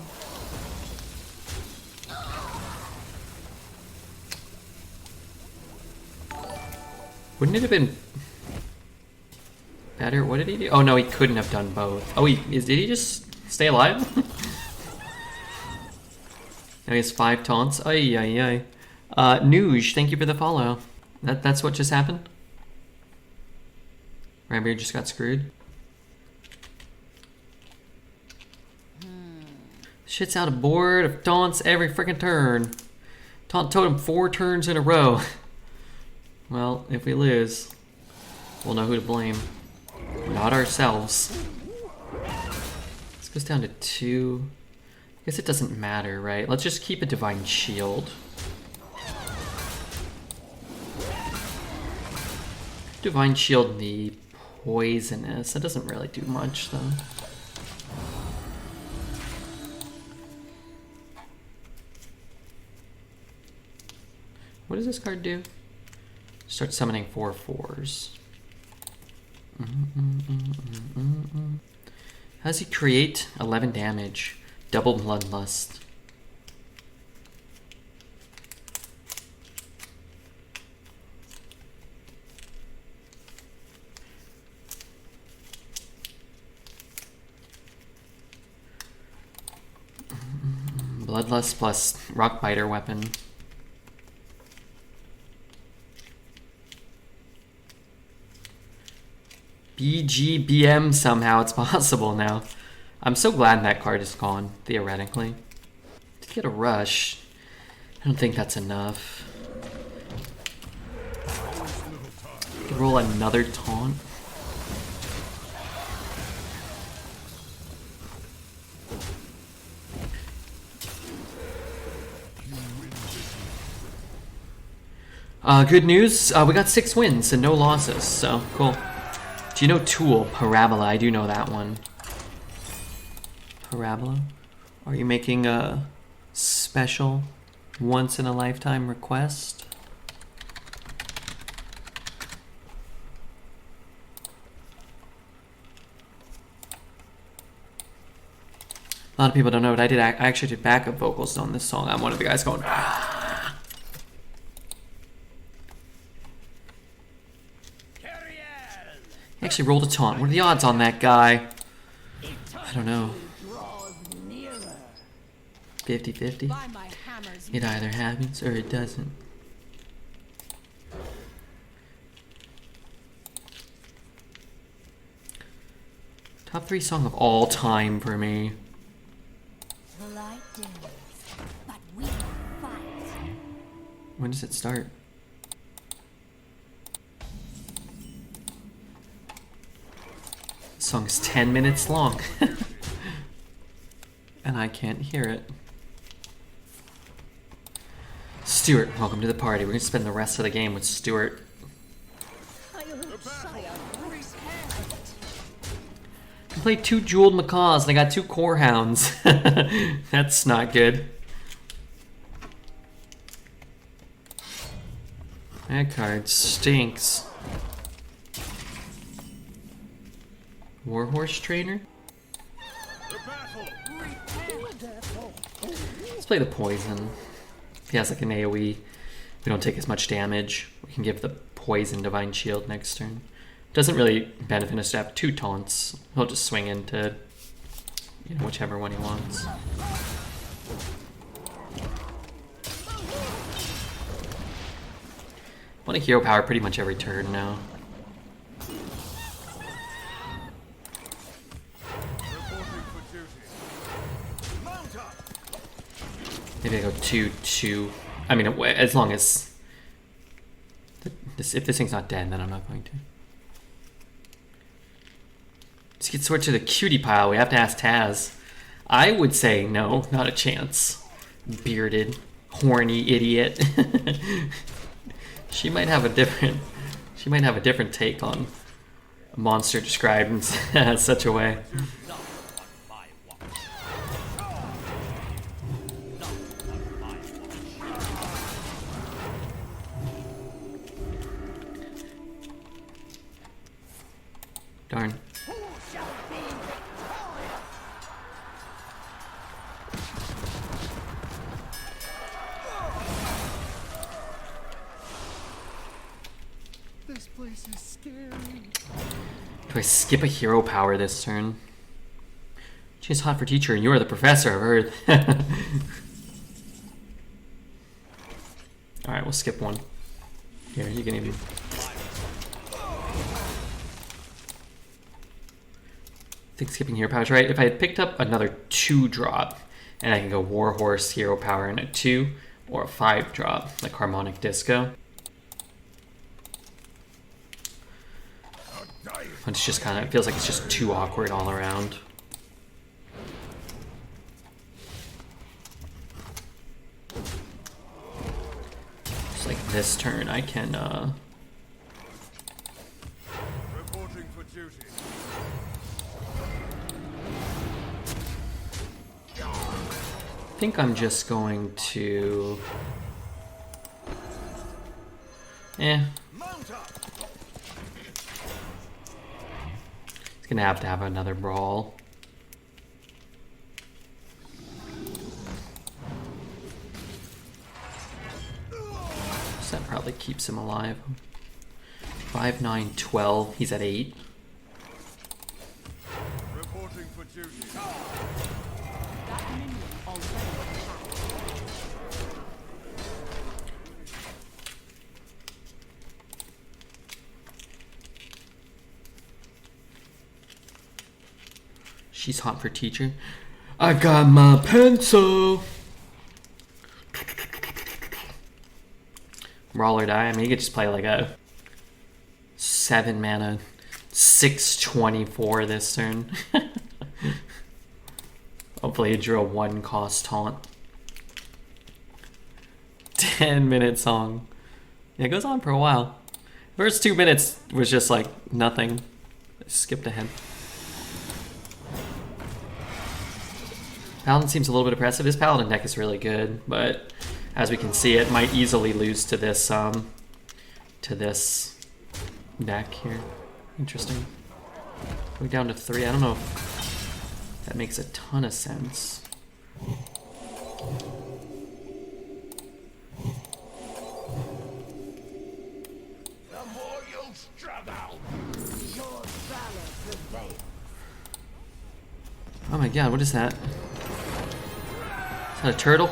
Wouldn't it have been better? What did he do? Oh no, he couldn't have done both. Oh, did he just stay alive? Now he has 5 taunts. Ay, ay, ay. Nuge, thank you for the follow. That's what just happened? Rambeard just got screwed. Shit's out of board of taunts every freaking turn. Taunt totem 4 turns in a row. Well, if we lose, we'll know who to blame. Not ourselves. This goes down to 2. I guess it doesn't matter, right? Let's just keep a Divine Shield. Divine Shield the poisonous. That doesn't really do much, though. What does this card do? Start summoning 4/4s. How does he create 11 damage? Double Bloodlust. Bloodlust plus Rock Biter weapon. BGBM somehow, it's possible now. I'm so glad that card is gone, theoretically. To get a rush, I don't think that's enough. Could roll another taunt. Good news, we got 6 wins and no losses, so cool. Do you know Tool? Parabola, I do know that one. Parabola? Are you making a special once-in-a-lifetime request? A lot of people don't know, but I actually did backup vocals on this song. I'm one of the guys going, ah. He actually rolled a taunt. What are the odds on that guy? I don't know. 50-50? It either happens or it doesn't. Top 3 song of all time for me. When does it start? This song is 10 minutes long. And I can't hear it. Stewart, welcome to the party. We're gonna spend the rest of the game with Stewart. I played 2 jeweled macaws and I got 2 core hounds. That's not good. That card stinks. Warhorse Trainer? Let's play the poison. If he has like an AoE, we don't take as much damage. We can give the poison Divine Shield next turn. Doesn't really benefit us to have 2 taunts. He'll just swing into whichever one he wants. I want a hero power pretty much every turn now. Maybe I go 2-2. I mean, as long as if this thing's not dead, then I'm not going to. Let's get switched to the cutie pile. We have to ask Taz. I would say no, not a chance. Bearded, horny idiot. She might have a different take on a monster described in such a way. Darn. This place is scary. Do I skip a hero power this turn? She's hot for teacher, and you are the professor, I've heard. Alright, we'll skip one. Here, you can even... I think skipping hero power is right. If I had picked up another 2-drop, and I can go Warhorse, hero power, and a 2, or a 5-drop, like Harmonic Disco. But it's just kind of, it feels like it's just too awkward all around. Just like this turn, I can, Reporting for duty. I think I'm just going to... Mount up. It's gonna have to have another brawl. So that probably keeps him alive. 5, 9, 12. He's at 8. Reporting for duty. That minion already attacked. She's hot for teacher. I got my pencil. Roll or die. I mean, you could just play like a 7 mana, 6/24 this turn. Hopefully, you drew a 1-cost taunt. 10-minute song. Yeah, it goes on for a while. First 2 minutes was just like nothing. I skipped ahead. Paladin seems a little bit oppressive. His Paladin deck is really good, but as we can see, it might easily lose to this deck here. Interesting. Going down to 3. I don't know if that makes a ton of sense. The more you'll struggle. Your valor prevails. Oh my god, what is that? Is that a turtle?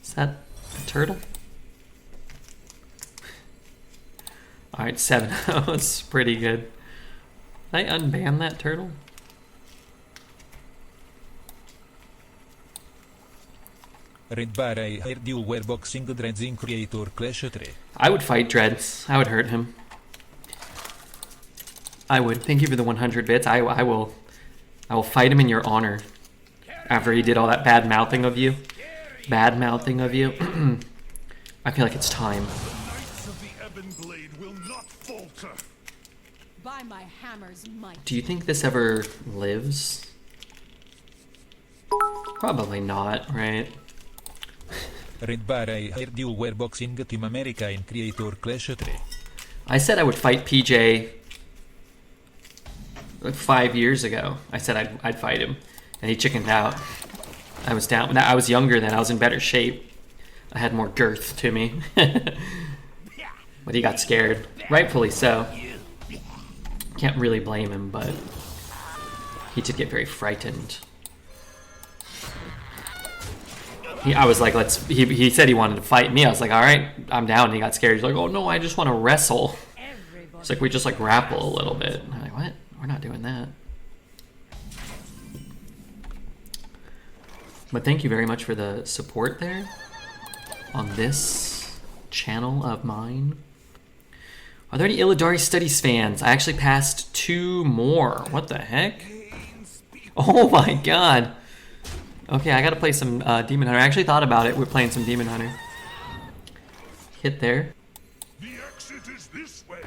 Is that a turtle? Alright, 7. That was pretty good. Did I unban that turtle? Red Bar, I heard you were boxing Dreads in Creator Clash 3. I would fight Dreads. I would hurt him. I would. Thank you for the 100 bits. I will fight him in your honor. After he did all that bad mouthing of you. Bad mouthing of you. I feel like it's time. Knights of the Ebon Blade will not falter. By my hammer's might. Do you think this ever lives? Probably not, right? Red Bar, I heard you were boxing Team America in Creator Clash 3. I said I would fight PJ like 5 years ago. I said I'd fight him, and he chickened out. I was down. I was younger then. I was in better shape. I had more girth to me. But he got scared. Rightfully so. Can't really blame him, but he did get very frightened. I was like, he said he wanted to fight me. I was like, all right, I'm down. And he got scared. He's like, oh no, I just want to wrestle. It's like, we just like grapple a little bit. I'm like, what? We're not doing that. But thank you very much for the support there on this channel of mine. Are there any Illidari Studies fans? I actually passed 2 more. What the heck? Oh my god. Okay, I gotta play some Demon Hunter. I actually thought about it. We're playing some Demon Hunter. Hit there. The exit is this way.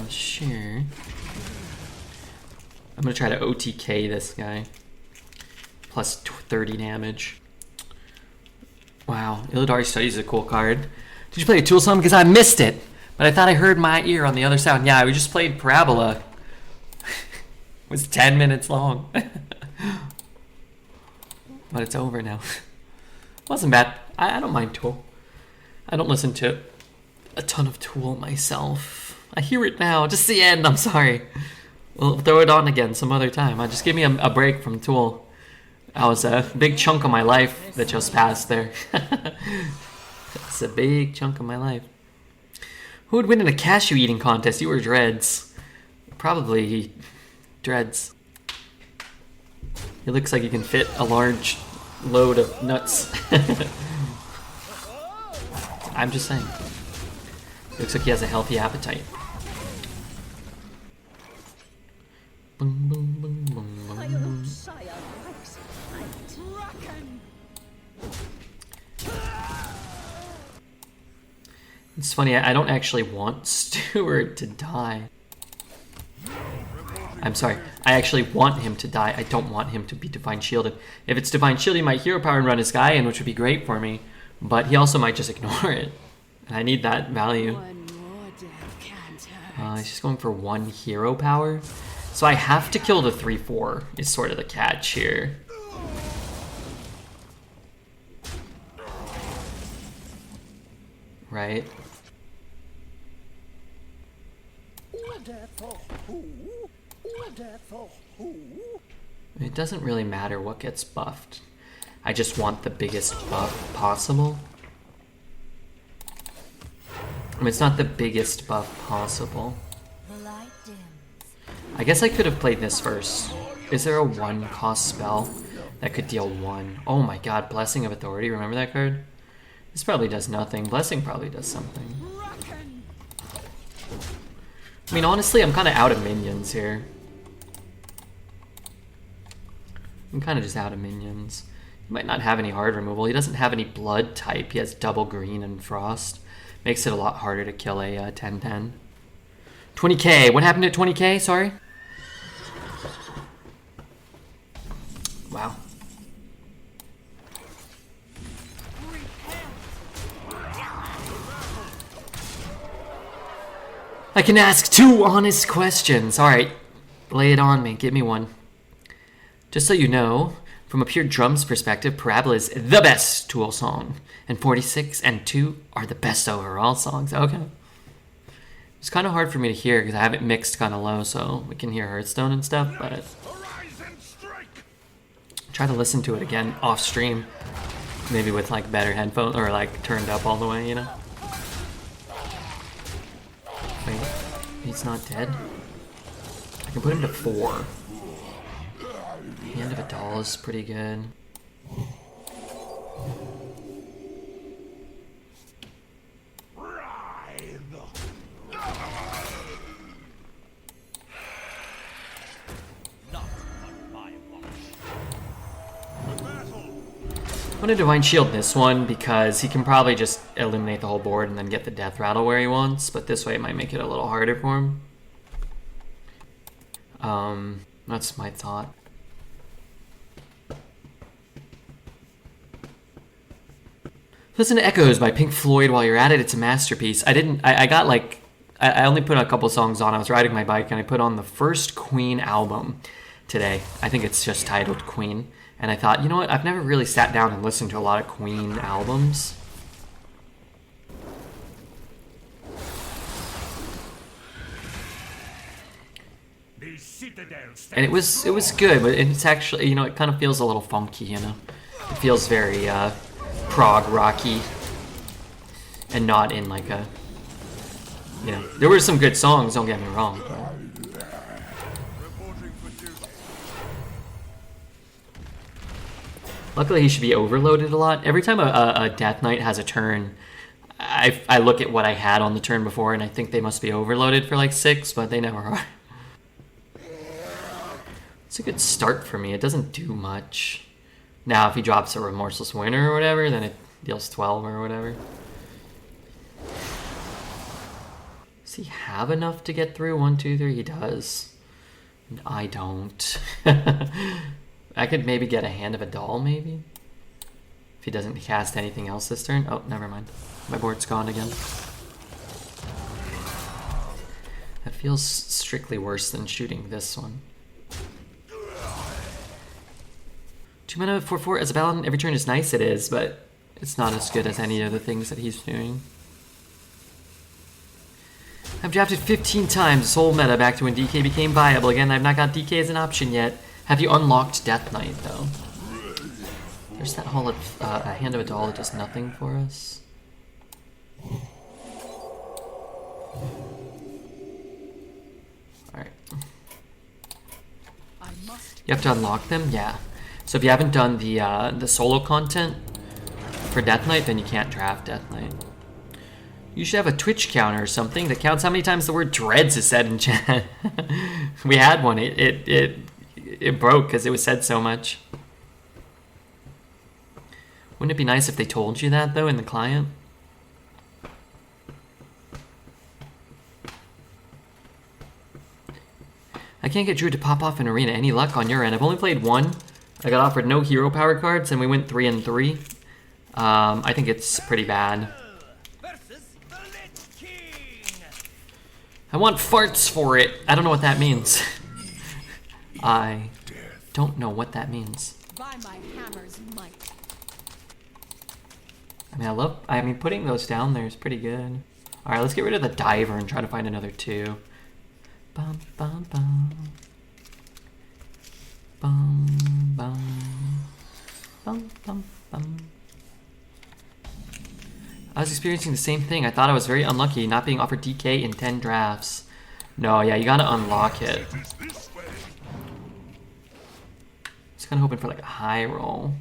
Sure. I'm gonna try to OTK this guy. Plus 30 damage. Wow, Illidari Studies is a cool card. Did you play a Tool Summon? Because I missed it. But I thought I heard my ear on the other sound. Yeah, we just played Parabola. was 10 minutes long. But it's over now. Wasn't bad. I don't mind Tool. I don't listen to a ton of Tool myself. I hear it now. Just the end. I'm sorry. We'll throw it on again some other time. Just give me a break from Tool. That was a big chunk of my life that just passed there. It's a big chunk of my life. Who would win in a cashew eating contest? You or Dreads? Probably Dreads. He looks like he can fit a large load of nuts. I'm just saying. Looks like he has a healthy appetite. Boom, boom, boom, boom, boom, boom. It's funny, I don't actually want Steward to die. I'm sorry, I actually want him to die. I don't want him to be Divine Shielded. If it's Divine Shield, he might Hero Power and run his guy in, which would be great for me. But he also might just ignore it. And I need that value. He's just going for 1 Hero Power. So I have to kill the 3/4 is sort of the catch here. Right? It doesn't really matter what gets buffed. I just want the biggest buff possible. I mean, it's not the biggest buff possible. I guess I could have played this first. Is there a 1 cost spell that could deal 1? Oh my god, Blessing of Authority, remember that card? This probably does nothing. Blessing probably does something. I mean, honestly, I'm kind of out of minions here. I'm kind of just out of minions. He might not have any hard removal. He doesn't have any blood type. He has double green and frost. Makes it a lot harder to kill a 10/10. 20k. What happened at 20k? Sorry. Wow. I can ask 2 honest questions. All right, lay it on me. Give me one. Just so you know, from a pure drums perspective, Parabola is the best Tool song, and 46 and 2 are the best overall songs. Okay. It's kind of hard for me to hear because I have it mixed kind of low, so we can hear Hearthstone and stuff, but try to listen to it again off stream, maybe with like better headphones or like turned up all the way, you know? Wait, he's not dead? I can put him to 4. The end of a doll is pretty good. I'm gonna Divine Shield this one because he can probably just eliminate the whole board and then get the Death Rattle where he wants, but this way it might make it a little harder for him. That's my thought. Listen to Echoes by Pink Floyd while you're at it. It's a masterpiece. I only put a couple songs on. I was riding my bike and I put on the first Queen album today. I think it's just titled Queen. And I thought, you know what? I've never really sat down and listened to a lot of Queen albums. And it was good, but it's actually, you know, it kind of feels a little funky, you know? It feels very prog rocky and not in like a, you know, there were some good songs, don't get me wrong. But luckily, he should be overloaded a lot. Every time a Death Knight has a turn, I look at what I had on the turn before, and I think they must be overloaded for like 6, but they never are. It's a good start for me. It doesn't do much. Now, if he drops a Remorseless Winner or whatever, then it deals 12 or whatever. Does he have enough to get through? 1, 2, 3. He does. And I don't. I could maybe get a Hand of a Doll, maybe? If he doesn't cast anything else this turn. Oh, never mind. My board's gone again. That feels strictly worse than shooting this one. 2 mana 4/4 as a Paladin every turn is nice, it is, but it's not as good as any of the things that he's doing. I've drafted 15 times this whole meta back to when DK became viable. Again, I've not got DK as an option yet. Have you unlocked Death Knight, though? There's that whole a Hand of a Doll that does nothing for us. Alright. You have to unlock them? Yeah. So if you haven't done the solo content for Death Knight, then you can't draft Death Knight. You should have a Twitch counter or something that counts how many times the word dreads is said in chat. We had one. It broke because it was said so much. Wouldn't it be nice if they told you that, though, in the client? I can't get Drew to pop off in Arena. Any luck on your end? I've only played one. I got offered no hero power cards, and we went 3-3. I think it's pretty bad. I want farts for it. I don't know what that means. I don't know what that means. By my hammer's might. I mean, putting those down there is pretty good. All right, let's get rid of the diver and try to find another 2. Bum, bum, bum. Bum, bum. Bum, bum, bum. I was experiencing the same thing. I thought I was very unlucky not being offered DK in 10 drafts. No, yeah, you gotta unlock it. Just kind of hoping for like a high roll.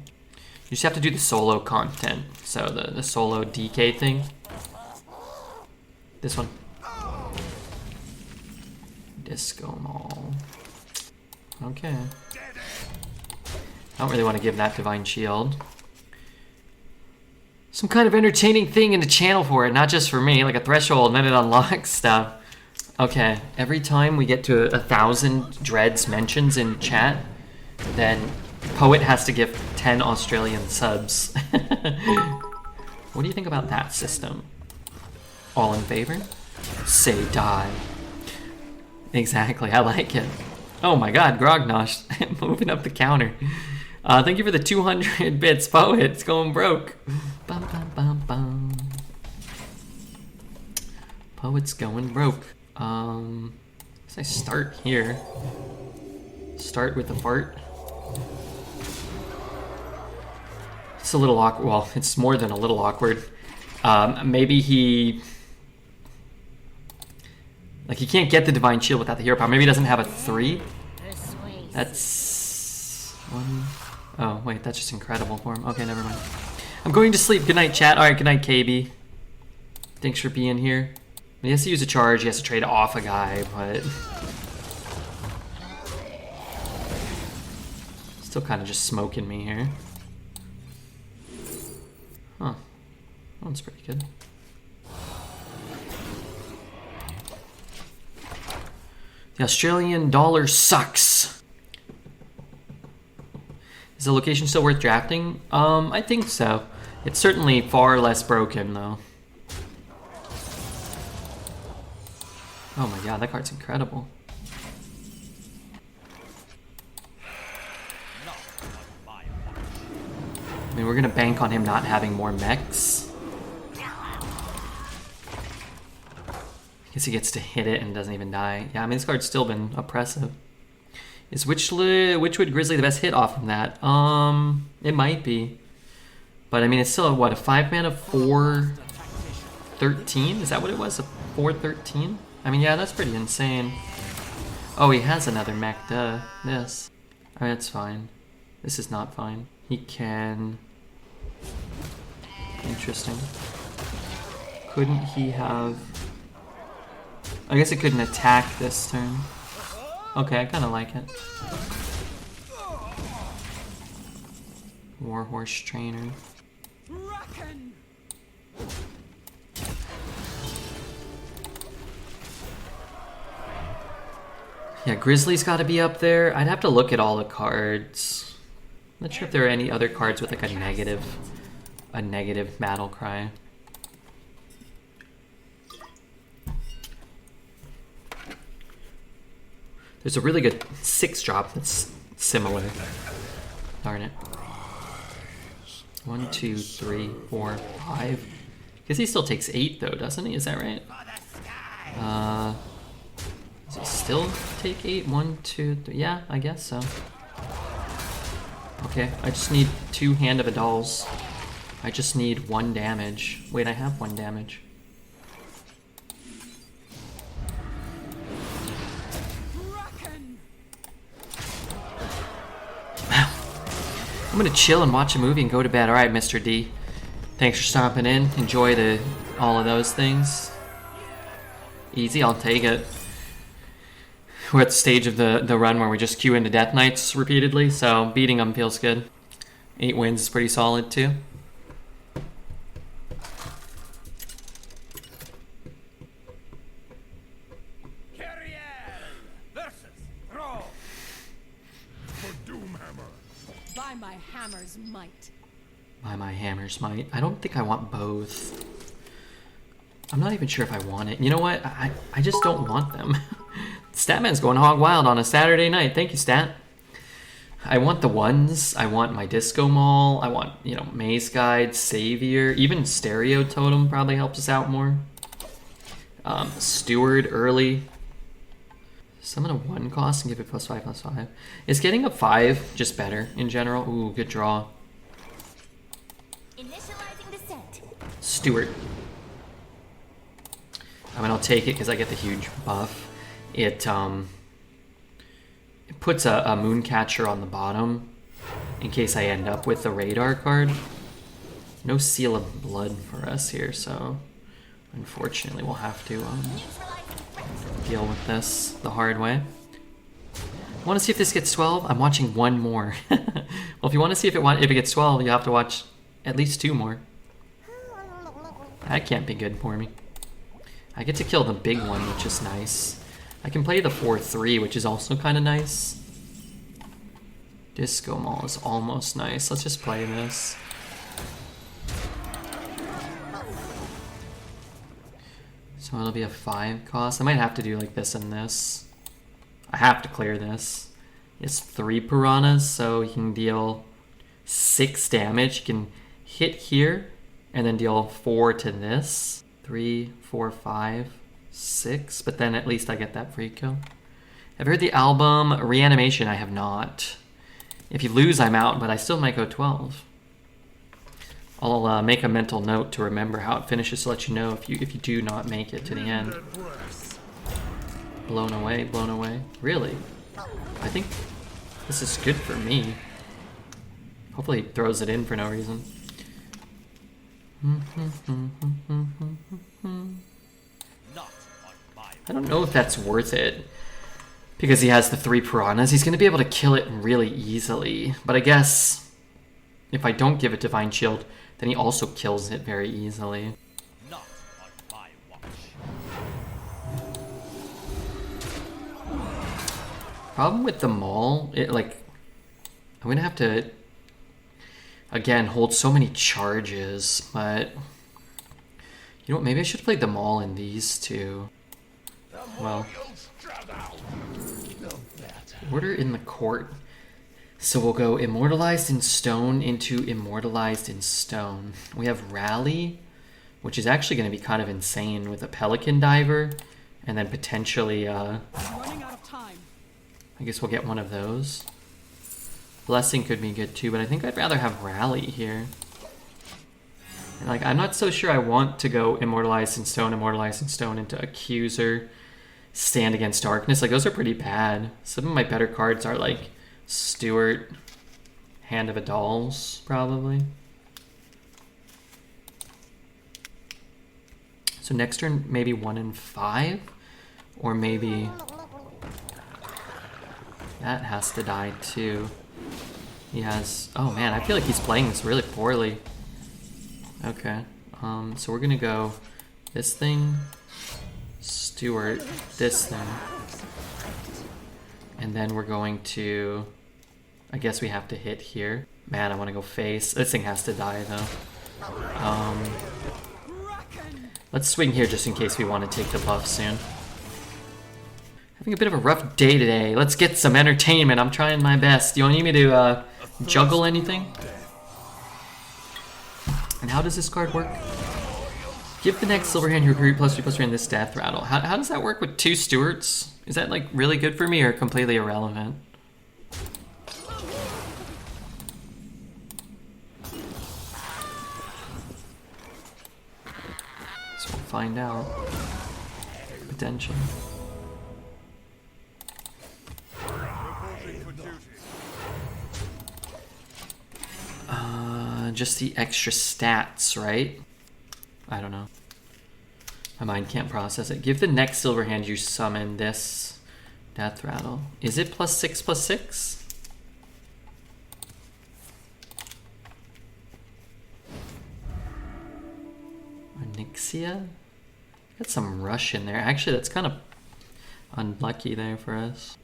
You just have to do the solo content. So the solo DK thing. This one. Disco Mall. Okay. I don't really want to give that Divine Shield. Some kind of entertaining thing in the channel for it, not just for me, like a threshold, and then it unlocks stuff. Okay, every time we get to 1,000 Dreads mentions in chat, then Poet has to give 10 Australian subs. What do you think about that system? All in favor? Say die. Exactly, I like it. Oh my god, Grognosh, moving up the counter. Thank you for the 200 bits, Poet. It's going broke. Bum, bum, bum, bum. Poet's going broke. Let's I start here. Start with a fart. It's a little awkward. Well, it's more than a little awkward. Maybe he can't get the Divine Shield without the hero power. Maybe he doesn't have a 3. That's 1. Oh, wait, that's just incredible for him. Okay, never mind. I'm going to sleep. Good night, chat. All right, good night, KB. Thanks for being here. He has to use a charge. He has to trade off a guy, but still kind of just smoking me here. Huh. That one's pretty good. The Australian dollar sucks. Is the location still worth drafting? I think so. It's certainly far less broken, though. Oh my god, that card's incredible. I mean, we're gonna bank on him not having more mechs. I guess he gets to hit it and doesn't even die. Yeah, I mean, this card's still been oppressive. Is Witchwood Grizzly the best hit off of that? It might be. But I mean, it's still, what, a 5 mana 4/13? Is that what it was? A 4/13? I mean, yeah, that's pretty insane. Oh, he has another mech, duh. This. I mean, that's fine. This is not fine. He can... Interesting. Couldn't he have... I guess it couldn't attack this turn. Okay, I kind of like it. Warhorse Trainer. Yeah, Grizzly's got to be up there. I'd have to look at all the cards. I'm not sure if there are any other cards with like a negative battle cry. There's a really good 6-drop that's similar. Darn it. 1, 2, 3, 4, 5. Because he still takes 8 though, doesn't he? Is that right? Does he still take 8? 1, 2, 3. Yeah, I guess so. Okay, I just need 2 Hand of Adals. I just need 1 damage. Wait, I have 1 damage. I'm gonna chill and watch a movie and go to bed. Alright, Mr. D. Thanks for stopping in. Enjoy all of those things. Easy, I'll take it. We're at the stage of the run where we just queue into Death Knights repeatedly, so beating them feels good. 8 wins is pretty solid too. By my hammer's might. By my hammer's might. I don't think I want both. I'm not even sure if I want it. You know what? I just don't want them. Statman's going hog wild on a Saturday night. Thank you, Stat. I want the ones. I want my Disco Mall. I want, you know, Maze Guide, Savior. Even Stereo Totem probably helps us out more. Steward early. Summon a 1 cost and give it +5/+5. Is getting a 5 just better in general? Ooh, good draw. Initializing descent. Steward. I mean, I'll take it because I get the huge buff. It puts a Mooncatcher on the bottom in case I end up with the radar card. No Seal of Blood for us here, so unfortunately we'll have to deal with this the hard way. I want to see if this gets 12. I'm watching 1 more. Well, if you want to see if it gets 12, you have to watch at least 2 more. That can't be good for me. I get to kill the big one, which is nice. I can play the 4/3, which is also kind of nice. Disco Mall is almost nice. Let's just play this. So it'll be a 5 cost. I might have to do like this and this. I have to clear this. It's 3 piranhas, so he can deal 6 damage. He can hit here and then deal 4 to this. 3, 4, 5, 6. But then at least I get that free kill. I've heard the album Reanimation. I have not. If you lose, I'm out, but I still might go 12. I'll make a mental note to remember how it finishes to let you know if you do not make it to the end. Blown away, blown away. Really? I think this is good for me. Hopefully he throws it in for no reason. I don't know if that's worth it. Because he has the 3 piranhas, he's going to be able to kill it really easily. But I guess if I don't give it Divine Shield, then he also kills it very easily. Not on my watch. Problem with the Maul, I'm going to have to, again, hold so many charges, but you know what, maybe I should play the Maul in these two. Well, Order in the Court. So we'll go Immortalized in Stone into Immortalized in Stone. We have Rally, which is actually going to be kind of insane with a Pelican Diver, and then potentially, I'm running out of time. I guess we'll get one of those. Blessing could be good too, but I think I'd rather have Rally here. And I'm not so sure I want to go Immortalized in Stone into Accuser, Stand Against Darkness. Those are pretty bad. Some of my better cards are Steward, Hand of Adals, probably. So next turn, maybe 1 and 5, or maybe that has to die too. He has, oh man, I feel like he's playing this really poorly. Okay, so we're gonna go this thing, Steward, this thing, and then we're going to, I guess we have to hit here. Man, I want to go face. This thing has to die though. Let's swing here just in case we want to take the buff soon. Having a bit of a rough day today. Let's get some entertainment. I'm trying my best. You need me to juggle anything? And how does this card work? Give the next silver hand you recruit +2/+3 in this death rattle. How does that work with 2 stewards? Is that like really good for me or completely irrelevant? So we'll find out. Potentially. Just the extra stats, right? I don't know. My mind can't process it. Give the next silver hand you summon this death rattle. Is it +6/+6? Onyxia? Got some rush in there. Actually, that's kind of unlucky there for us.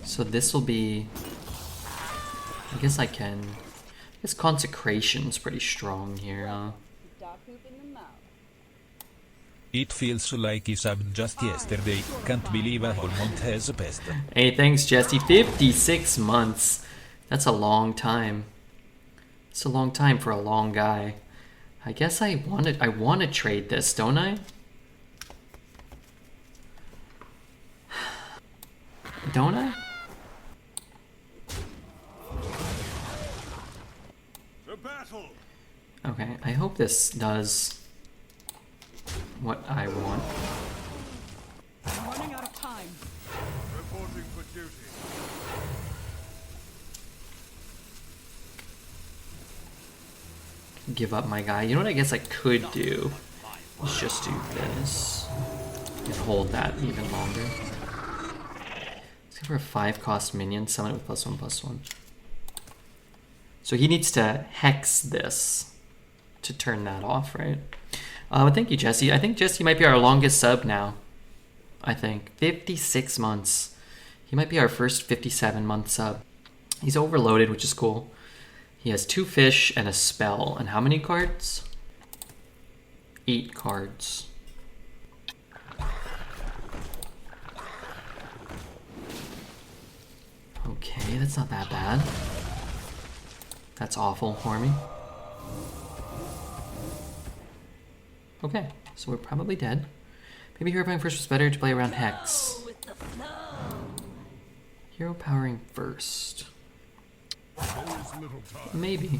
So this will be... I guess I can... I guess Consecration's pretty strong here, huh? It feels like he subbed just yesterday. Can't believe a whole month has passed. Hey, thanks, Jesse. 56 months. That's a long time. It's a long time for a long guy. I guess I want to trade this, don't I? Don't I? Okay, I hope this does what I want. I'm running out of time. Reporting for duty. Give up my guy. You know what I guess I could do? Let's just do this. And hold that even longer. Let's go for a 5-cost minion, summon it with +1/+1. So he needs to hex this to turn that off, right? But thank you, Jesse. I think Jesse might be our longest sub now. I think. 56 months. He might be our first 57-month sub. He's overloaded, which is cool. He has 2 fish and a spell. And how many cards? 8 cards. Okay, that's not that bad. That's awful for me. Okay, so we're probably dead. Maybe hero powering first was better to play around Hex. Hero powering first. Maybe.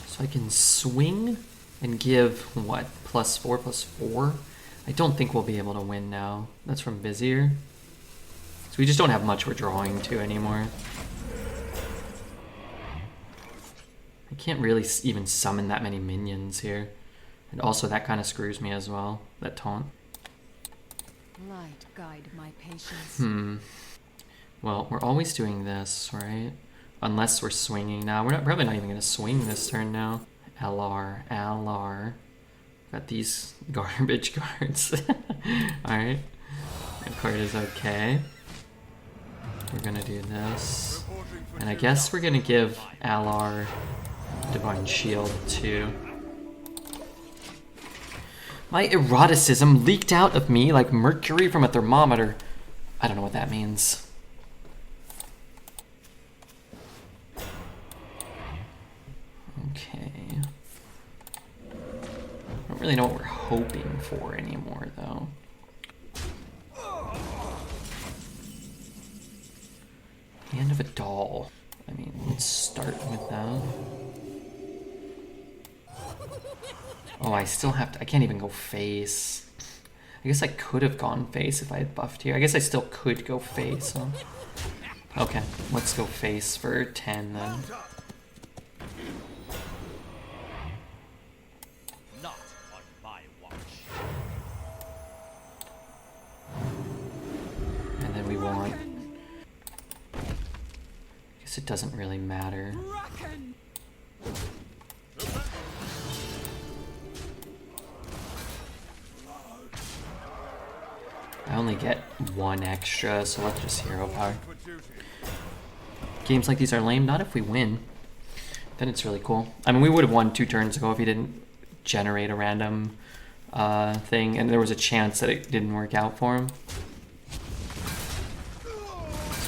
So I can swing and give, what, +4/+4? I don't think we'll be able to win now. That's from Vizier. So we just don't have much we're drawing to anymore. I can't really even summon that many minions here. And also that kind of screws me as well, that taunt. Light guide my patience. Well, we're always doing this, right? Unless we're swinging now. We're probably not even going to swing this turn now. LR. Got these garbage cards. Alright. That card is okay. We're going to do this. And I guess we're going to give LR Divine Shield too. My eroticism leaked out of me like mercury from a thermometer. I don't know what that means. Okay. I don't really know what we're hoping for anymore, though. Hand of a doll. I mean, let's start with that. Oh, I still have to... I can't even go face. I guess I could have gone face if I had buffed here. I guess I still could go face, huh? Okay, let's go face for 10 then. Not on my watch. And then we want... I guess it doesn't really matter. I only get 1 extra, so let's just hero power. Games like these are lame, not if we win. Then it's really cool. I mean, we would have won 2 turns ago if he didn't generate a random thing, and there was a chance that it didn't work out for him.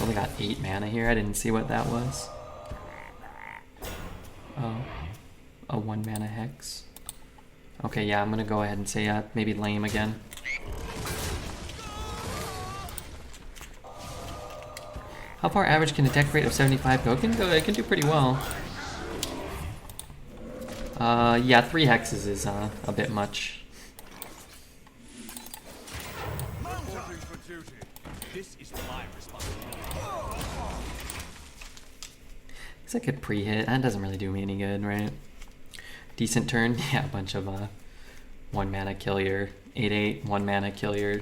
Only got 8 mana here. I didn't see what that was. Oh, a 1 mana hex. Okay, yeah, I'm gonna go ahead and say maybe lame again. How far average can a deck rate of 75 go? It can do pretty well. Yeah, 3 hexes is a bit much. Guess I could pre-hit. That doesn't really do me any good, right? Decent turn. Yeah, a bunch of 1 mana kill your 8/8, 1 mana kill your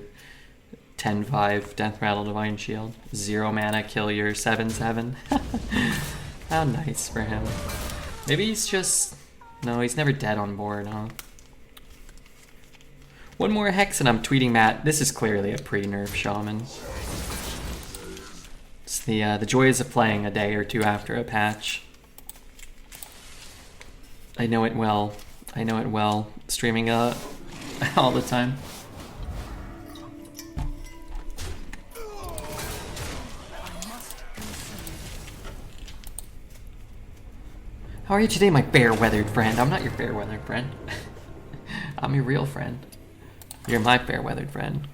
10/5 Death Rattle Divine Shield, 0 mana kill your 7/7. How nice for him. Maybe he's just... No, he's never dead on board, huh? 1 more hex and I'm tweeting Matt. This is clearly a pre-nerf shaman. It's the joys of playing a day or 2 after a patch. I know it well. I know it well. Streaming all the time. How are you today, my fair-weathered friend? I'm not your fair-weathered friend. I'm your real friend. You're my fair-weathered friend.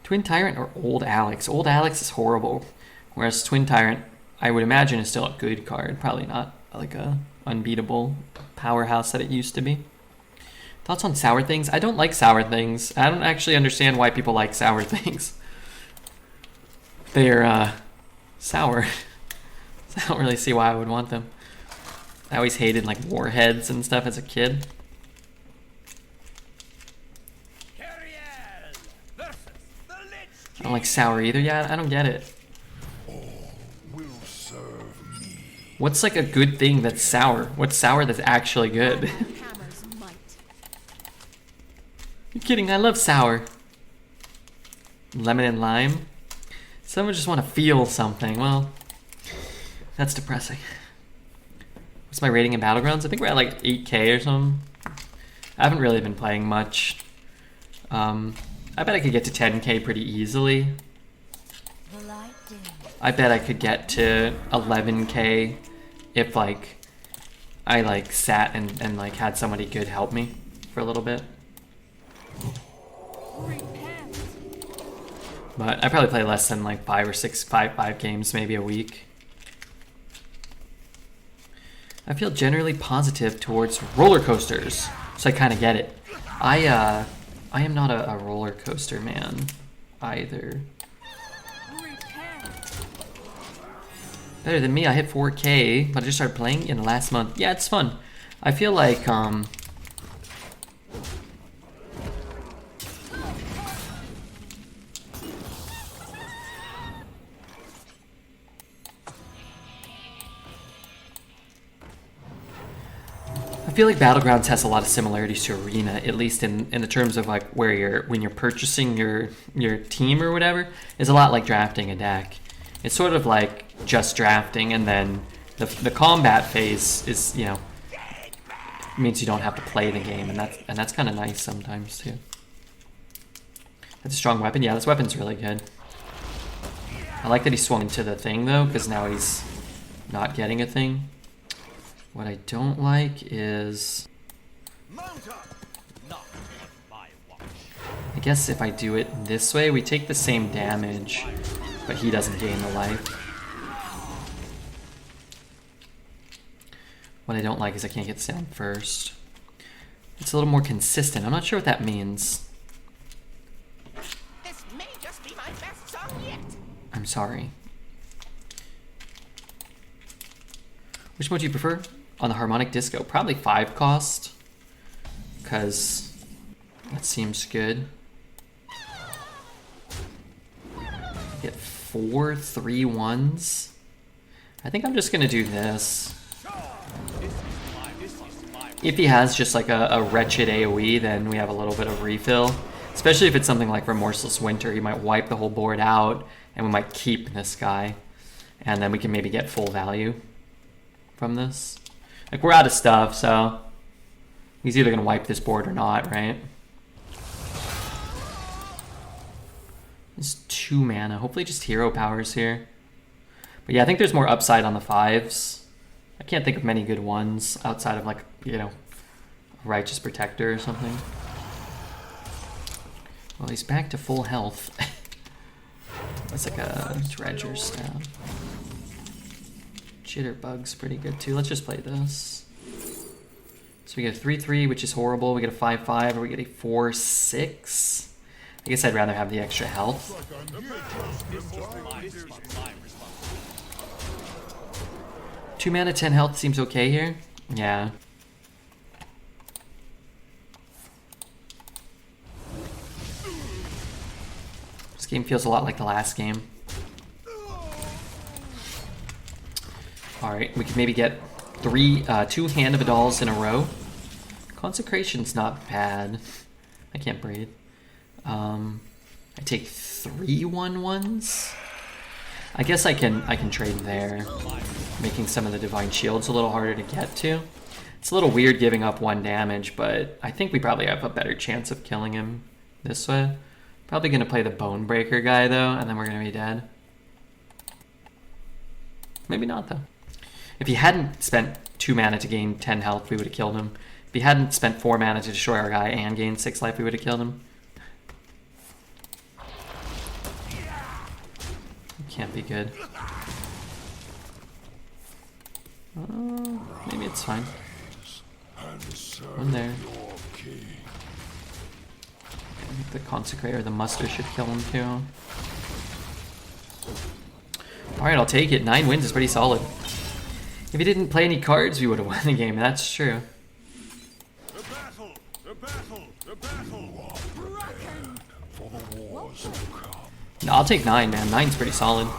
Twin Tyrant or Old Alex? Old Alex is horrible. Whereas Twin Tyrant, I would imagine, is still a good card. Probably not like a unbeatable powerhouse that it used to be. Thoughts on sour things? I don't like sour things. I don't actually understand why people like sour things. They're sour. I don't really see why I would want them. I always hated like warheads and stuff as a kid. I don't like sour either. Yeah, I don't get it. What's like a good thing that's sour? What's sour that's actually good? You're kidding, I love sour. Lemon and lime? Some just want to feel something. Well, that's depressing. What's my rating in Battlegrounds? I think we're at like 8k or something. I haven't really been playing much. I bet I could get to 10k pretty easily. I bet I could get to 11k if like I like sat and like had somebody good help me for a little bit. But I probably play less than like 5 or 6 five games maybe a week. I feel generally positive towards roller coasters, so I kind of get it. I am not a roller coaster man either. Better than me, I hit 4k, but I just started playing in the last month. Yeah, it's fun. I feel like Battlegrounds has a lot of similarities to Arena, at least in the terms of like where when you're purchasing your team or whatever, is a lot like drafting a deck. It's sort of like just drafting, and then the combat phase is, you know, means you don't have to play the game, and that's kind of nice sometimes too. That's a strong weapon. Yeah, this weapon's really good. I like that he swung into the thing though, because now he's not getting a thing. What I don't like is, I guess if I do it this way, we take the same damage, but he doesn't gain the life. What I don't like is I can't get this down first. It's a little more consistent. I'm not sure what that means. This may just be my best song yet. I'm sorry. Which one do you prefer? On the Harmonic Disco, probably 5 cost, because that seems good. Get 4 3/1s. I think I'm just gonna do this. If he has just like a wretched AoE, then we have a little bit of refill. Especially if it's something like Remorseless Winter, he might wipe the whole board out, and we might keep this guy, and then we can maybe get full value from this. Like, we're out of stuff, so he's either gonna wipe this board or not, right? It's 2 mana. Hopefully just hero powers here. But yeah, I think there's more upside on the 5s. I can't think of many good ones outside of like, you know, Righteous Protector or something. Well, he's back to full health. That's like a Dredger Stab. Jitterbug's pretty good too. Let's just play this. So we get a 3-3, which is horrible. We get a 5-5, or we get a 4-6. I guess I'd rather have the extra health. 2 mana, 10 health seems okay here. Yeah. This game feels a lot like the last game. Alright, we could maybe get 2 Hand of Adals in a row. Consecration's not bad. I can't breathe. I take 3 1/1s. I guess I can trade there, making some of the Divine Shields a little harder to get to. It's a little weird giving up 1 damage, but I think we probably have a better chance of killing him this way. Probably gonna play the Bonebreaker guy though, and then we're gonna be dead. Maybe not though. If he hadn't spent 2 mana to gain 10 health, we would have killed him. If he hadn't spent 4 mana to destroy our guy and gain 6 life, we would have killed him. Can't be good. Maybe it's fine. One there. I think the Consecrator, the Muster should kill him too. Alright, I'll take it. 9 wins is pretty solid. If he didn't play any cards, we would have won the game. That's true. The battle! The battle! The battle! For the wars to come. No, I'll take 9, man. 9's pretty solid.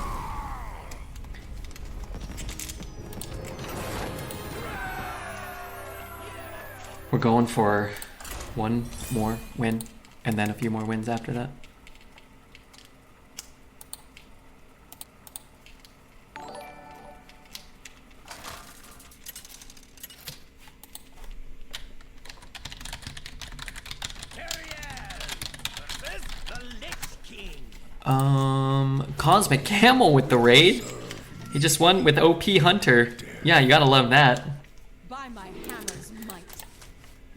We're going for 1 more win, and then a few more wins after that. Cosmic Camel with the raid. He just won with OP Hunter. Yeah, you gotta love that. By my hammer's might.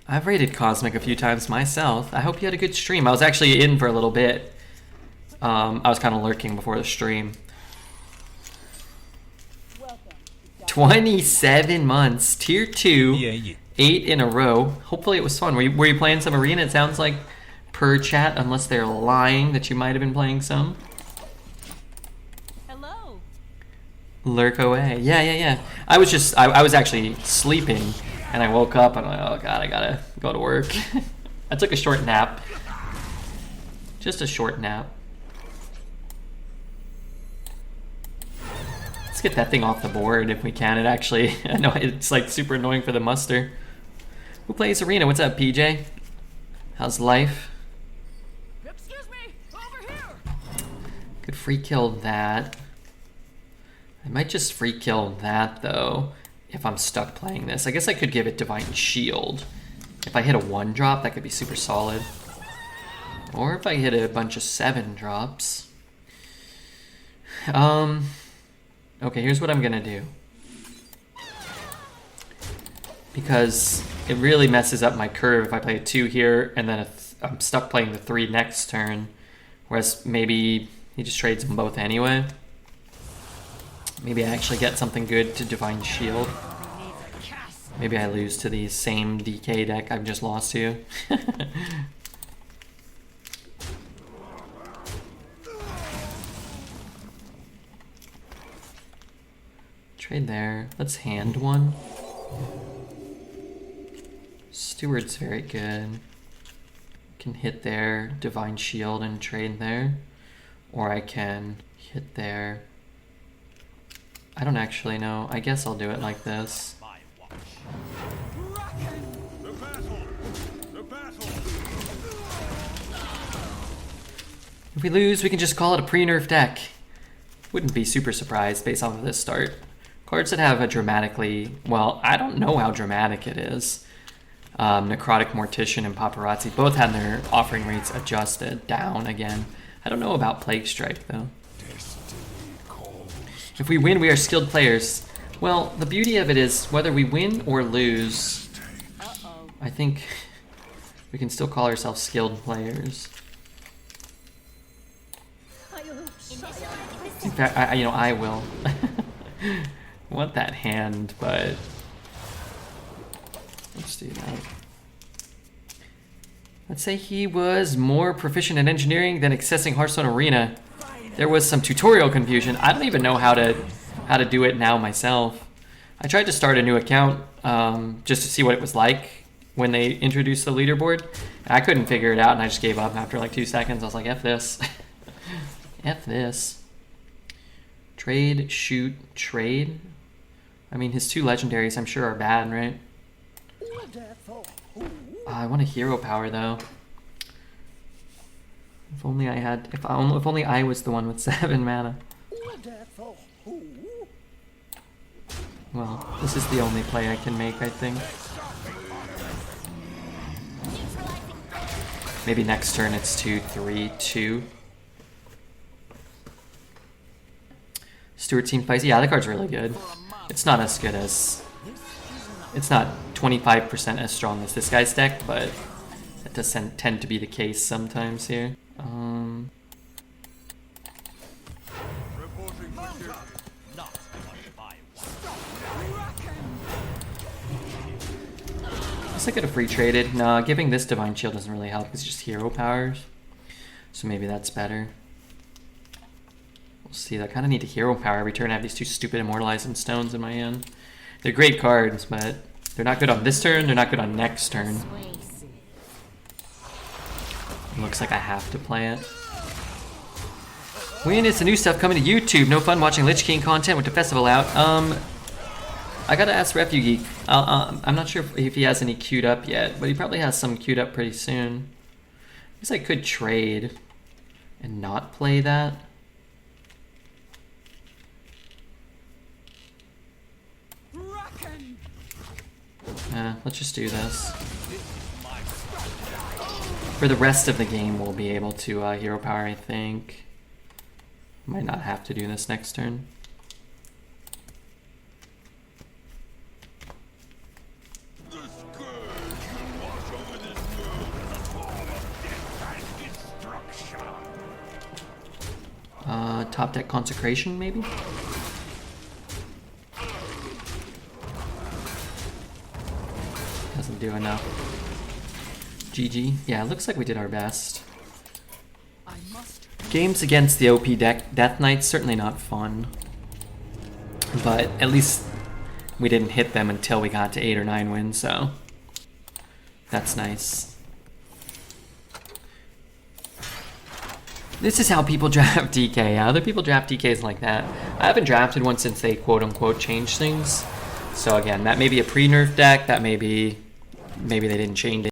I've raided Cosmic a few times myself. I hope you had a good stream. I was actually in for a little bit. I was kind of lurking before the stream. 27 months, tier 2, Yeah. 8 in a row. Hopefully it was fun. Were you playing some arena? It sounds like per chat, unless they're lying, that you might have been playing some. Hello. Lurk away. Yeah. I was actually sleeping, and I woke up and I'm like, oh god, I gotta go to work. I took a short nap. Just a short nap. Let's get that thing off the board if we can. It actually, I know it's like super annoying for the muster. Who plays arena? What's up, PJ? How's life? Excuse me! Over here! Could free kill that. I might just free kill that though, if I'm stuck playing this. I guess I could give it Divine Shield. If I hit a 1-drop, that could be super solid. Or if I hit a bunch of 7-drops. Okay, here's what I'm gonna do. Because it really messes up my curve if I play a 2 here and then I'm stuck playing the 3 next turn. Whereas maybe he just trades them both anyway. Maybe I actually get something good to Divine Shield. Maybe I lose to the same DK deck I've just lost to. Trade there. Let's hand one. Steward's very good. Can hit there, Divine Shield, and trade there. Or I can hit there. I don't actually know. I guess I'll do it like this. The battle! The battle! If we lose, we can just call it a pre-nerf deck. Wouldn't be super surprised based off of this start. Cards that have a dramatically, well, I don't know how dramatic it is. Necrotic Mortician and Paparazzi both had their offering rates adjusted down again. I don't know about Plague Strike though. If we win, we are skilled players. Well, the beauty of it is whether we win or lose, I think we can still call ourselves skilled players. In fact, I will. Want that hand, but let's do that. Let's say he was more proficient in engineering than accessing Hearthstone Arena. There was some tutorial confusion. I don't even know how to do it now myself. I tried to start a new account just to see what it was like when they introduced the leaderboard. And I couldn't figure it out, and I just gave up after like 2 seconds. I was like, F this. F this. Trade, shoot, trade. I mean, his 2 legendaries I'm sure are bad, right? I want a hero power though. If only I had, if only I was the one with 7 mana. Well, this is the only play I can make, I think. Maybe next turn it's 2-3-2. Steward seemed feisty. Yeah, the card's really good. It's not as good as... It's not 25% as strong as this guy's deck, but it does tend to be the case sometimes here. Guess I could have free traded. Nah, giving this Divine Shield doesn't really help. It's just hero powers. So maybe that's better. We'll see. I kind of need a hero power every turn. I have these 2 stupid Immortalizing Stones in my hand. They're great cards, but they're not good on this turn. They're not good on next turn. It looks like I have to play it. When is the new stuff coming to YouTube? No fun watching Lich King content with the festival out. I gotta ask Refugeek. I'm not sure if he has any queued up yet, but he probably has some queued up pretty soon. I guess I could trade and not play that. Let's just do this. For the rest of the game, we'll be able to hero power, I think. Might not have to do this next turn. Top deck Consecration, maybe? Doesn't do enough. GG. Yeah, it looks like we did our best. Games against the OP deck, Death Knight's certainly not fun. But at least we didn't hit them until we got to 8 or 9 wins, so that's nice. This is how people draft DK. Other people draft DKs like that. I haven't drafted one since they quote-unquote changed things. So again, that may be a pre-nerf deck, that may be... Maybe they didn't change it.